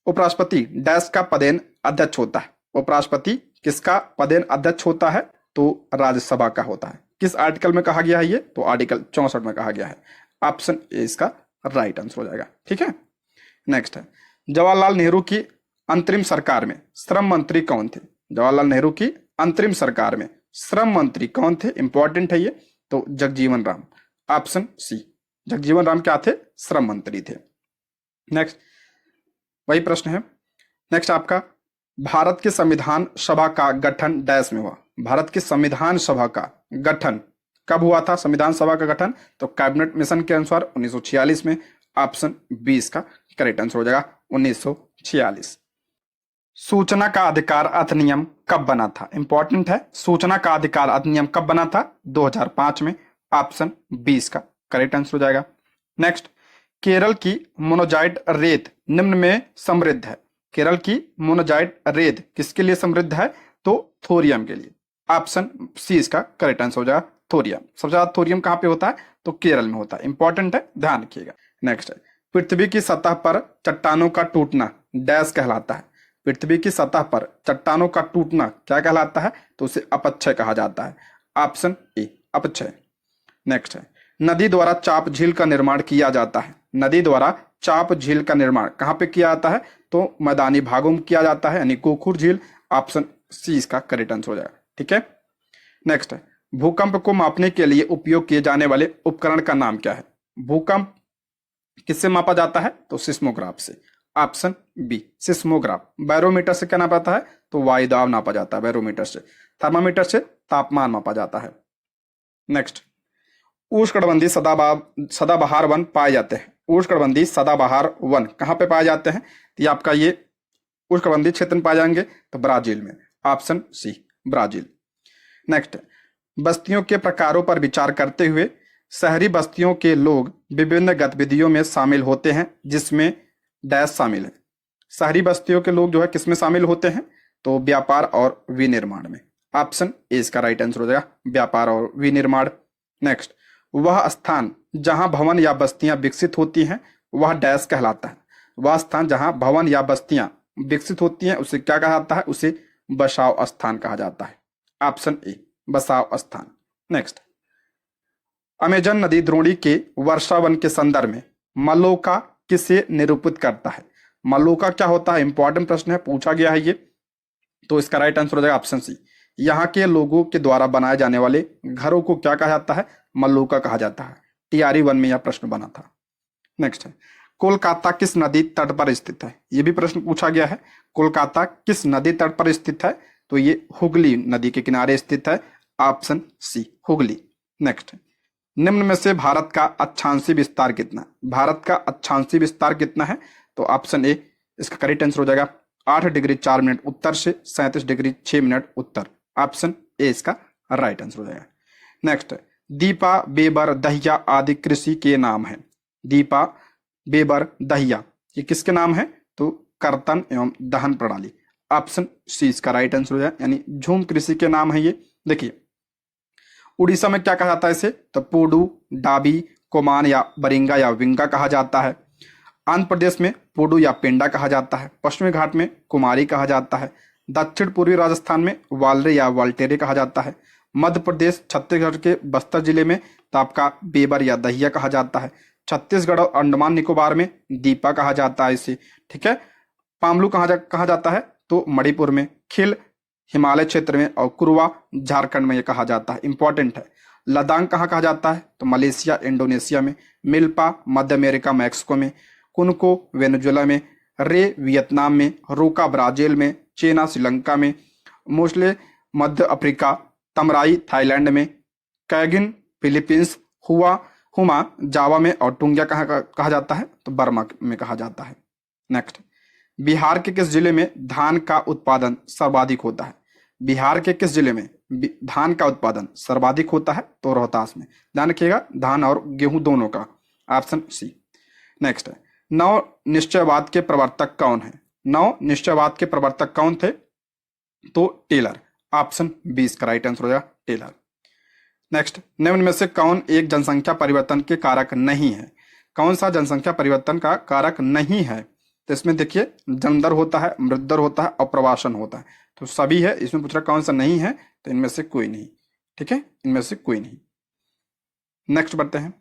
उपराष्ट्रपति डैश का पदेन अध्यक्ष होता है। उपराष्ट्रपति किसका पदेन अध्यक्ष होता है? तो राज्यसभा का होता है। किस आर्टिकल में कहा गया है ये? तो आर्टिकल 64 में कहा गया है। ऑप्शन ए इसका राइट आंसर हो जाएगा, ठीक है। नेक्स्ट है, जवाहरलाल नेहरू की अंतरिम सरकार में श्रम मंत्री कौन थे? जवाहरलाल नेहरू की अंतरिम सरकार में श्रम मंत्री कौन थे? इंपॉर्टेंट है ये। तो जगजीवन राम। ऑप्शन सी, जगजीवन राम क्या थे? श्रम मंत्री थे। नेक्स्ट वही प्रश्न है। नेक्स्ट आपका, भारत के संविधान सभा का गठन डैश में हुआ। भारत की संविधान सभा का गठन कब हुआ था? संविधान सभा का गठन तो कैबिनेट मिशन के अनुसार 1946 में। ऑप्शन बी इसका करेक्ट आंसर हो जाएगा, 1946। सूचना का अधिकार अधिनियम कब बना था? इंपॉर्टेंट है, सूचना का अधिकार अधिनियम कब बना था? 2005 में। ऑप्शन बी इसका करेक्ट आंसर हो जाएगा। नेक्स्ट, केरल की मोनोजाइट रेत निम्न में समृद्ध है। केरल की मोनोजाइट रेत किसके लिए समृद्ध है? तो थोरियम के लिए। ऑप्शन सी इसका करेक्ट आंसर हो जाएगा, थोरियम। सबसे ज्यादा थोरियम कहां पे होता है? तो केरल में होता है। इंपॉर्टेंट है, ध्यान रखिएगा। नेक्स्ट है, पृथ्वी की सतह पर चट्टानों का टूटना डैश कहलाता है। पृथ्वी की सतह पर चट्टानों का टूटना क्या कहलाता है? तो उसे अपक्षय कहा जाता है। ऑप्शन ए अपक्षय। नेक्स्ट है, नदी द्वारा चाप झील का निर्माण किया जाता है। नदी द्वारा चाप झील का निर्माण कहां पे किया जाता है? तो मैदानी भागों में किया जाता है, यानी गोखुर झील। ऑप्शन सी इसका करेक्ट आंसर हो जाएगा, ठीक है। नेक्स्ट है, भूकंप को मापने के लिए उपयोग किए जाने वाले उपकरण का नाम क्या है? भूकंप किससे मापा जाता है? तो सिस्मोग्राफ से। Option B seismograph. बैरोमीटर से क्या नापा जाता है? तो वायु दाब नापा जाता है बैरोमीटर से। थर्मामीटर से तापमान मापा जाता है। नेक्स्ट, उष्णकटिबंधीय सदाबहार वन पाए जाते हैं। उष्णकटिबंधीय सदाबहार वन कहां पे पाए जाते हैं? तो ये आपका ये उष्णकटिबंधीय क्षेत्र में पाए जाएंगे, तो ब्राजील में। ऑप्शन सी ब्राजील। नेक्स्ट, बस्तियों के प्रकारों पर विचार करते हुए शहरी बस्तियों के लोग विभिन्न गतिविधियों में शामिल होते हैं, जिसमें डैश शामिल है। शहरी बस्तियों के लोग जो है किसमें शामिल होते हैं? तो व्यापार और विनिर्माण में। ऑप्शन ए इसका राइट आंसर हो जाएगा, व्यापार और विनिर्माण। नेक्स्ट, वह स्थान जहां भवन या बस्तियां विकसित होती हैं वह डैश कहलाता है। वह स्थान जहां भवन या बस्तियां विकसित होती हैं उसे क्या कहा जाता है? उसे बसाव स्थान कहा जाता है। ऑप्शन ए बसाव स्थान। नेक्स्ट, अमेजन नदी द्रोणी के वर्षावन के संदर्भ में मलोका किसे निरूपित करता है? मलोका क्या होता है? इंपॉर्टेंट प्रश्न है, पूछा गया है ये। तो इसका राइट आंसर हो जाएगा ऑप्शन सी। यहाँ के लोगों के द्वारा बनाए जाने वाले घरों को क्या कहा जाता है? मलोका कहा जाता है। टीआरई 1 में यह प्रश्न बना था। नेक्स्ट है, कोलकाता किस नदी तट पर स्थित है? यह भी प्रश्न पूछा गया है। कोलकाता किस नदी तट पर स्थित है? तो ये हुगली नदी के किनारे स्थित है। ऑप्शन सी हुगली। नेक्स्ट, निम्न में से भारत का अक्षांशीय विस्तार कितना? भारत का अक्षांशीय विस्तार कितना है? तो ऑप्शन ए इसका करेक्ट आंसर हो जाएगा 8 डिग्री 4 मिनट उत्तर से 37 degree 6 minute Uttar. Option A इसका राइट आंसर हो जाएगा। नेक्स्ट, दीपा बेबर दहिया आदि कृषि के नाम है। दीपा बेबर दहिया ये किसके नाम है? तो कर्तन एवं दहन प्रणाली। ऑप्शन सी इसका राइट आंसर हो जाएगा, यानी झूम कृषि के नाम है ये। देखिए, उड़ीसा में क्या कहा जाता है इसे? तो पोडू, डाबी, कोमान या बरिंगा या विंगा कहा जाता है। आंध्र प्रदेश में पोडू या पेंडा कहा जाता है। पश्चिमी घाट में कुमारी कहा जाता है। दक्षिण पूर्वी राजस्थान में वालरे या वाल्टेरे कहा जाता है। मध्य प्रदेश छत्तीसगढ़ के बस्तर जिले में तो आपका बेबर या दहिया कहा जाता है। छत्तीसगढ़ और अंडमान निकोबार में दीपा कहा जाता है इसे, ठीक है। पामलू कहा जाता है तो मणिपुर में, खिल हिमालय क्षेत्र में और कुरवा झारखंड में ये कहा जाता है। इंपॉर्टेंट है। लद्दाख कहा जाता है? तो मलेशिया इंडोनेशिया में, मिल्पा मध्य अमेरिका मैक्सिको में, कुनको वेनेजुएला में, रे वियतनाम में, रोका ब्राजील में, चेना श्रीलंका में, मोस्ले मध्य अफ्रीका, तमराई थाईलैंड में, कैगिन फिलीपींस, हुमा जावा में और टुंगिया कहाँ कहा जाता है? तो बर्मा में कहा जाता है। नेक्स्ट, बिहार के किस जिले में धान का उत्पादन सर्वाधिक होता है? बिहार के किस जिले में धान का उत्पादन सर्वाधिक होता है? तो रोहतास में। ध्यान रखिएगा, धान और गेहूं दोनों का। Option C. नेक्स्ट है, नव निश्चयवाद के प्रवर्तक कौन है? नव निश्चयवाद के प्रवर्तक कौन थे? तो टेलर। ऑप्शन बी इसका राइट आंसर हो जाएगा, टेलर। नेक्स्ट, निम्न में से कौन एक जनसंख्या परिवर्तन के कारक नहीं है? कौन सा जनसंख्या परिवर्तन का कारक नहीं है? तो इसमें देखिए, जन्म दर होता है, मृत्यु दर होता है और प्रवासन होता है। तो सभी है, इसमें पूछ रहा कौन सा नहीं है? तो इनमें से कोई नहीं। ठीक है, इनमें से कोई नहीं। नेक्स्ट बढ़ते हैं।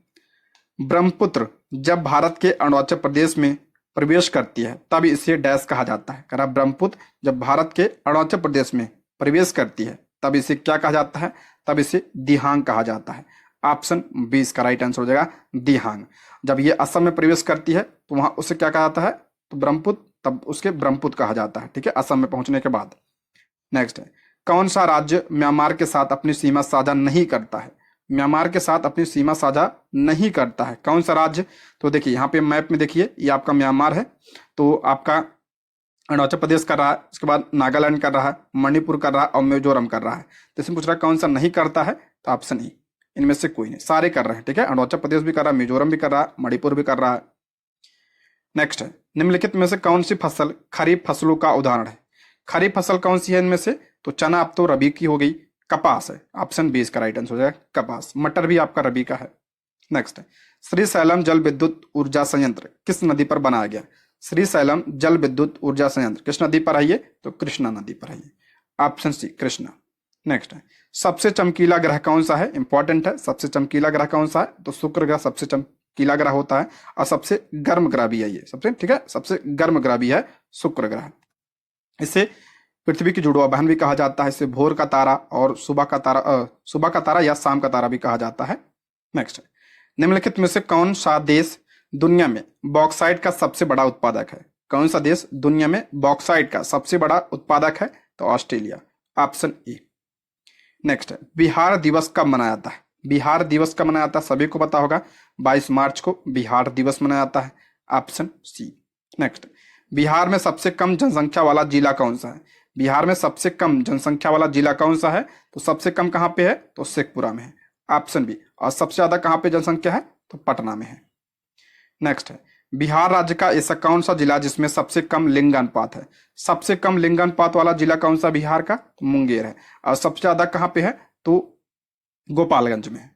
ब्रह्मपुत्र जब भारत के अरुणाचल प्रदेश में प्रवेश करती है तब इसे डैश कहा जाता है। कह रहा ब्रह्मपुत्र जब भारत के अरुणाचल प्रदेश में प्रवेश करती है तब इसे क्या कहा जाता है? तब इसे दिहांग कहा जाता है। ऑप्शन बी इसका राइट आंसर हो जाएगा, दिहांग। जब ये असम में प्रवेश करती है तो वहां उसे क्या कहा जाता है? तो ब्रह्मपुत्र, तब उसके ब्रह्मपुत्र कहा जाता है। ठीक है, असम में पहुंचने के बाद। नेक्स्ट है, कौन सा राज्य म्यांमार के साथ अपनी सीमा साझा नहीं करता है? म्यांमार के साथ अपनी सीमा साझा नहीं करता है, कौन सा राज्य? तो देखिए यहाँ पे मैप में देखिए, ये आपका म्यांमार है, तो आपका अरुणाचल प्रदेश कर रहा है, उसके बाद नागालैंड कर रहा है, मणिपुर कर रहा है और मिजोरम कर रहा है। तो इसमें पूछ रहा है कौन सा नहीं करता है? तो ऑप्शन ई, इनमें से कोई नहीं, सारे कर रहे हैं। ठीक है, अरुणाचल प्रदेश भी कर रहा है, मिजोरम भी कर रहा है, मणिपुर भी कर रहा है। नेक्स्ट है, निम्नलिखित में से कौन सी फसल खरीफ फसलों का उदाहरण है? खरीफ फसल कौन सी है इनमें से? तो चना अब तो रबी की हो गई, कपास है। ऑप्शन बी इसका राइट आंसर हो जाएगा, कपास। मटर भी आपका रबी का है। नेक्स्ट है, श्री सैलम जल विद्युत ऊर्जा संयंत्र किस नदी पर बनाया गया? श्री सैलम जल विद्युत ऊर्जा संयंत्र किस नदी पर है ये? तो कृष्णा नदी पर है ये। ऑप्शन सी, कृष्णा। नेक्स्ट है, सबसे चमकीला ग्रह कौन सा है? इंपॉर्टेंट है, सबसे चमकीला ग्रह कौन सा है? तो शुक्र ग्रह सबसे चमकीला ग्रह होता है और सबसे गर्म ग्रह भी है ये, सबसे, ठीक है, सबसे गर्म ग्रह भी है शुक्र ग्रह। इसे पृथ्वी की जुड़वा बहन भी कहा जाता है, इसे भोर का तारा और सुबह का तारा या शाम का तारा भी कहा जाता है। नेक्स्ट, निम्नलिखित में से कौन सा देश दुनिया में बॉक्साइट का सबसे बड़ा उत्पादक है? कौन सा देश दुनिया में बॉक्साइट का सबसे बड़ा उत्पादक है? तो ऑस्ट्रेलिया। Option A. नेक्स्ट है, बिहार दिवस कब मनाया जाता है? बिहार दिवस कब मनाया जाता है? सभी को पता होगा, 22 मार्च को बिहार दिवस मनाया जाता है। Option C. नेक्स्ट, बिहार में सबसे कम जनसंख्या वाला जिला कौन सा है? बिहार में सबसे कम जनसंख्या वाला जिला कौन सा है? तो सबसे कम कहां पे है? तो शेखपुरा में है। Option B. और सबसे ज्यादा कहां पे जनसंख्या है? तो पटना में है। नेक्स्ट है, बिहार राज्य का ऐसा कौन सा जिला जिसमें सबसे कम लिंगानुपात है? सबसे कम लिंगानुपात वाला जिला कौन सा बिहार का? तो मुंगेर है। और सबसे ज्यादा कहां पे है? तो गोपालगंज में है।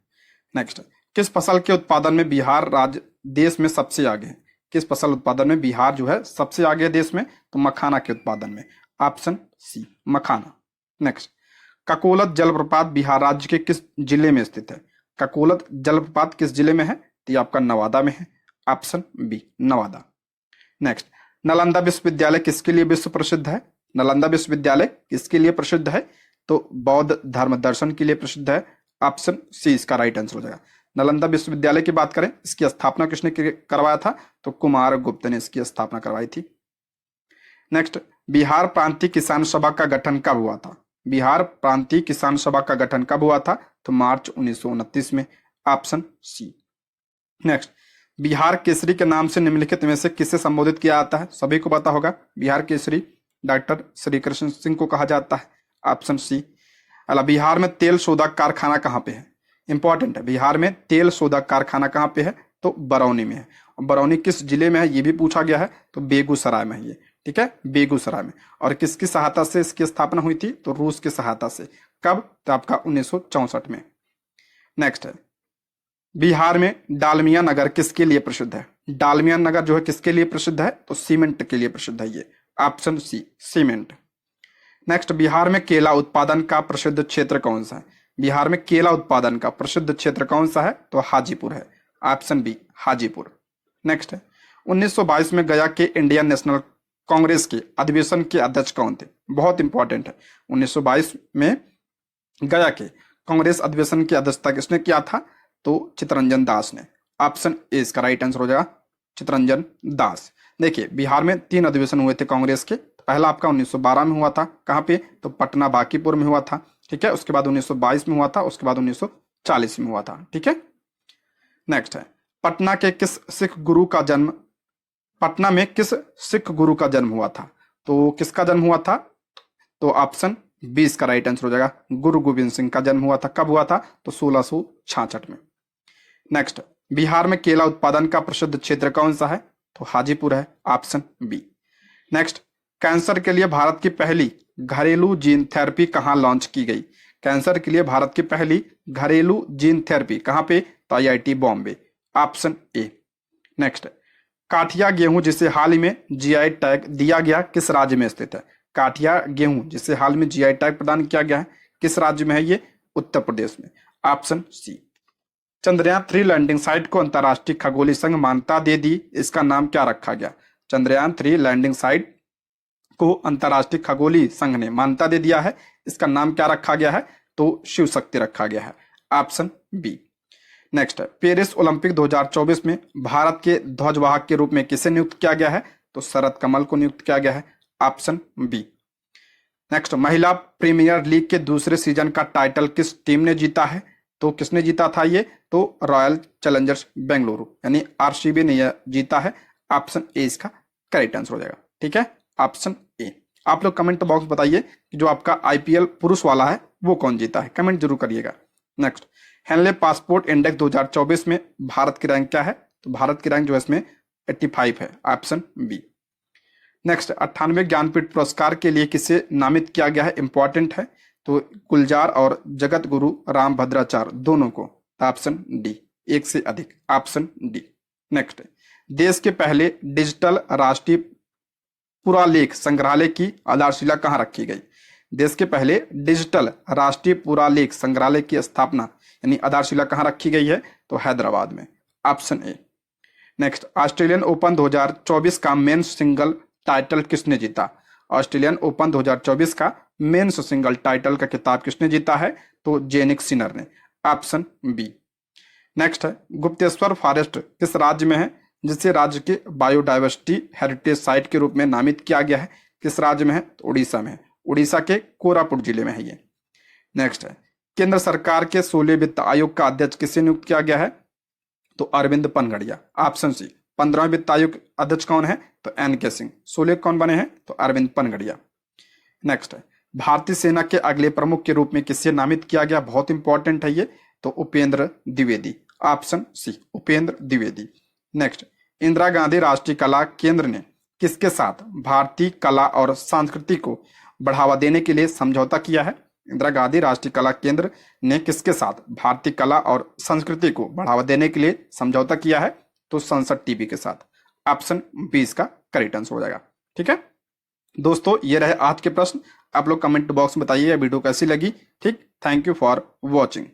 नेक्स्ट, किस फसल के उत्पादन में बिहार राज्य देश में सबसे आगे है? किस फसल उत्पादन में बिहार जो है सबसे आगे है देश में? तो मखाना के उत्पादन में। ऑप्शन सी, मखाना। नेक्स्ट, ककोलत जलप्रपात बिहार राज्य के किस जिले में स्थित है? ककोलत जलप्रपात किस जिले में है? तो ये आपका नवादा में है। Option B, Nawada. Next, Nalanda विश्वविद्यालय किसके लिए विश्व प्रसिद्ध है? नालंदा विश्वविद्यालय किसके लिए प्रसिद्ध है? तो बौद्ध धर्म दर्शन के लिए प्रसिद्ध है। ऑप्शन सी इसका राइट आंसर हो जाएगा। नालंदा विश्वविद्यालय की बात करें, इसकी स्थापना किसने करवाया था? तो कुमार गुप्त ने इसकी स्थापना करवाई थी। नेक्स्ट, बिहार प्रांतीय किसान सभा का गठन कब हुआ था? बिहार प्रांतीय किसान सभा का गठन कब हुआ था? तो मार्च 1929 में। Option C. Next, Bihar Kesari के नाम से निम्नलिखित में से किसे संबोधित किया जाता है? सभी को पता होगा, बिहार केसरी डॉक्टर श्री कृष्ण सिंह को कहा जाता है। Option C. अला, बिहार में तेल शोधक कारखाना कहाँ पे है? इंपॉर्टेंट है, बिहार में तेल शोधक कारखाना कहाँ पे है? तो बरौनी में है। और बरौनी किस जिले में है ये भी पूछा गया है, तो बेगूसराय में है ये। ठीक है, बेगूसराय में। और किसकी सहायता से इसकी स्थापना हुई थी? तो रूस की सहायता से। कब? तो आपका 1964 में। नेक्स्ट है, बिहार में डालमिया नगर किसके लिए प्रसिद्ध है? डालमिया नगर जो है किसके लिए प्रसिद्ध है? तो सीमेंट के लिए प्रसिद्ध है ये। Option C, cement. Next, Bihar में केला उत्पादन का प्रसिद्ध क्षेत्र कौन सा है? बिहार में केला उत्पादन का प्रसिद्ध क्षेत्र कौन सा है? तो हाजीपुर है। Option B, Hajipur. नेक्स्ट है, 1922 में गया के इंडियन नेशनल कांग्रेस के अधिवेशन के अध्यक्ष कौन थे? बहुत इंपॉर्टेंट है, 1922 में गया के कांग्रेस अधिवेशन की अध्यक्षता किसने किया था? तो चित्तरंजन दास ने। ऑप्शन ए इसका राइट आंसर हो जाएगा, चित्तरंजन दास। देखिए, बिहार में 3 अधिवेशन हुए थे कांग्रेस के। पहला आपका 1912 में हुआ था, कहाँ पे? तो पटना बांकीपुर में हुआ था। ठीक है, उसके बाद 1922 में हुआ था, उसके बाद 1940 में हुआ था। ठीक है। नेक्स्ट है, पटना के किस सिख गुरु का जन्म, पटना में किस सिख गुरु का जन्म हुआ था? तो किसका जन्म हुआ था? तो ऑप्शन 20 का राइट आंसर हो जाएगा, गुरु गोविंद सिंह का जन्म हुआ था। कब हुआ था? तो 1666 में। नेक्स्ट, बिहार में केला उत्पादन का प्रसिद्ध क्षेत्र कौन सा है? तो हाजीपुर है, ऑप्शन बी। नेक्स्ट, कैंसर के लिए भारत की पहली घरेलू जीन थेरेपी कहाँ लॉन्च की गई? कैंसर के लिए भारत की पहली घरेलू जीन थेरेपी कहाँ पे? तो IIT Bombay, option A. Next, काठिया गेहूं जिसे हाल ही में GI टैग दिया गया किस राज्य में स्थित है? काठिया गेहूं जिसे हाल में GI टैग प्रदान किया गया है किस राज्य में है? ये उत्तर प्रदेश में, option C. Chandrayaan 3 landing site को अंतर्राष्ट्रीय खगोलीय संघ मान्यता दे दी, इसका नाम क्या रखा गया? चंद्रयान 3 लैंडिंग साइट को अंतर्राष्ट्रीय खगोलीय संघ ने मान्यता दे दिया है, इसका नाम क्या रखा गया है? तो शिव शक्ति रखा गया है, ऑप्शन बी। नेक्स्ट है, पेरिस ओलंपिक 2024 में भारत के ध्वजवाहक के रूप में किसे नियुक्त किया गया है? तो शरद कमल को नियुक्त किया गया है, ऑप्शन बी। नेक्स्ट, महिला प्रीमियर लीग के दूसरे सीजन का टाइटल किस टीम ने जीता है? तो किसने जीता था ये? तो रॉयल चैलेंजर्स बेंगलुरु यानी RCB ने यह जीता है, ऑप्शन ए इसका करेक्ट आंसर हो जाएगा। ठीक है, ऑप्शन ए। आप लोग कमेंट बॉक्स बताइए कि जो आपका IPL पुरुष वाला है वो कौन जीता है, कमेंट जरूर करिएगा। नेक्स्ट, हेनले पासपोर्ट इंडेक्स 2024 में भारत की रैंक क्या है? तो भारत की रैंक जो है इसमें 85 है, ऑप्शन बी। नेक्स्ट, 98वें ज्ञानपीठ पुरस्कार के लिए किसे नामित किया गया है? इंपॉर्टेंट है, तो गुलजार और जगत गुरु रामभद्राचार्य दोनों को, ऑप्शन डी, एक से अधिक, ऑप्शन डी। नेक्स्ट, देश के पहले डिजिटल राष्ट्रीय पुरालेख संग्रहालय की आधारशिला कहाँ रखी गई? देश के पहले डिजिटल राष्ट्रीय पुरालेख संग्रहालय की स्थापना यानी आधारशिला कहाँ रखी गई है? तो हैदराबाद में, option A. Next, Australian open 2024 का मेंस सिंगल टाइटल किसने जीता? ऑस्ट्रेलियन ओपन 2024 का मेंस सिंगल टाइटल का खिताब किसने जीता है? तो जेनिक सिनर ने, ऑप्शन बी। नेक्स्ट है, गुप्तेश्वर फॉरेस्ट किस राज्य में है जिसे राज्य के बायोडाइवर्सिटी हेरिटेज साइट के रूप में नामित किया गया है? किस राज्य में है? तो उड़ीसा में है, उड़ीसा के कोरापुट जिले में है ये। नेक्स्ट है, केंद्र सरकार के 16वें वित्त आयोग का अध्यक्ष किसे नियुक्त किया गया है? तो अरविंद पनगड़िया, ऑप्शन सी। 15वें वित्त आयोग अध्यक्ष कौन है? तो NK सिंह। 16 कौन बने हैं? तो अरविंद पनगड़िया। नेक्स्ट है, भारतीय सेना के अगले प्रमुख के रूप में किसे नामित किया गया? बहुत इंपॉर्टेंट है ये, तो Upendra Dwivedi, option C, Upendra Dwivedi. Next, Indira Gandhi Rashtriya Kala केंद्र ने किसके साथ भारतीय कला और संस्कृति को बढ़ावा देने के लिए समझौता किया है? इंदिरा गांधी राष्ट्रीय कला केंद्र ने किसके साथ भारतीय कला और संस्कृति को बढ़ावा देने के लिए समझौता किया है? तो संसद टीवी के साथ, ऑप्शन बी इसका करेक्ट आंसर हो जाएगा। ठीक है दोस्तों, ये रहे आज के प्रश्न। आप लोग कमेंट बॉक्स में बताइए वीडियो कैसी लगी। ठीक, थैंक यू फॉर वॉचिंग।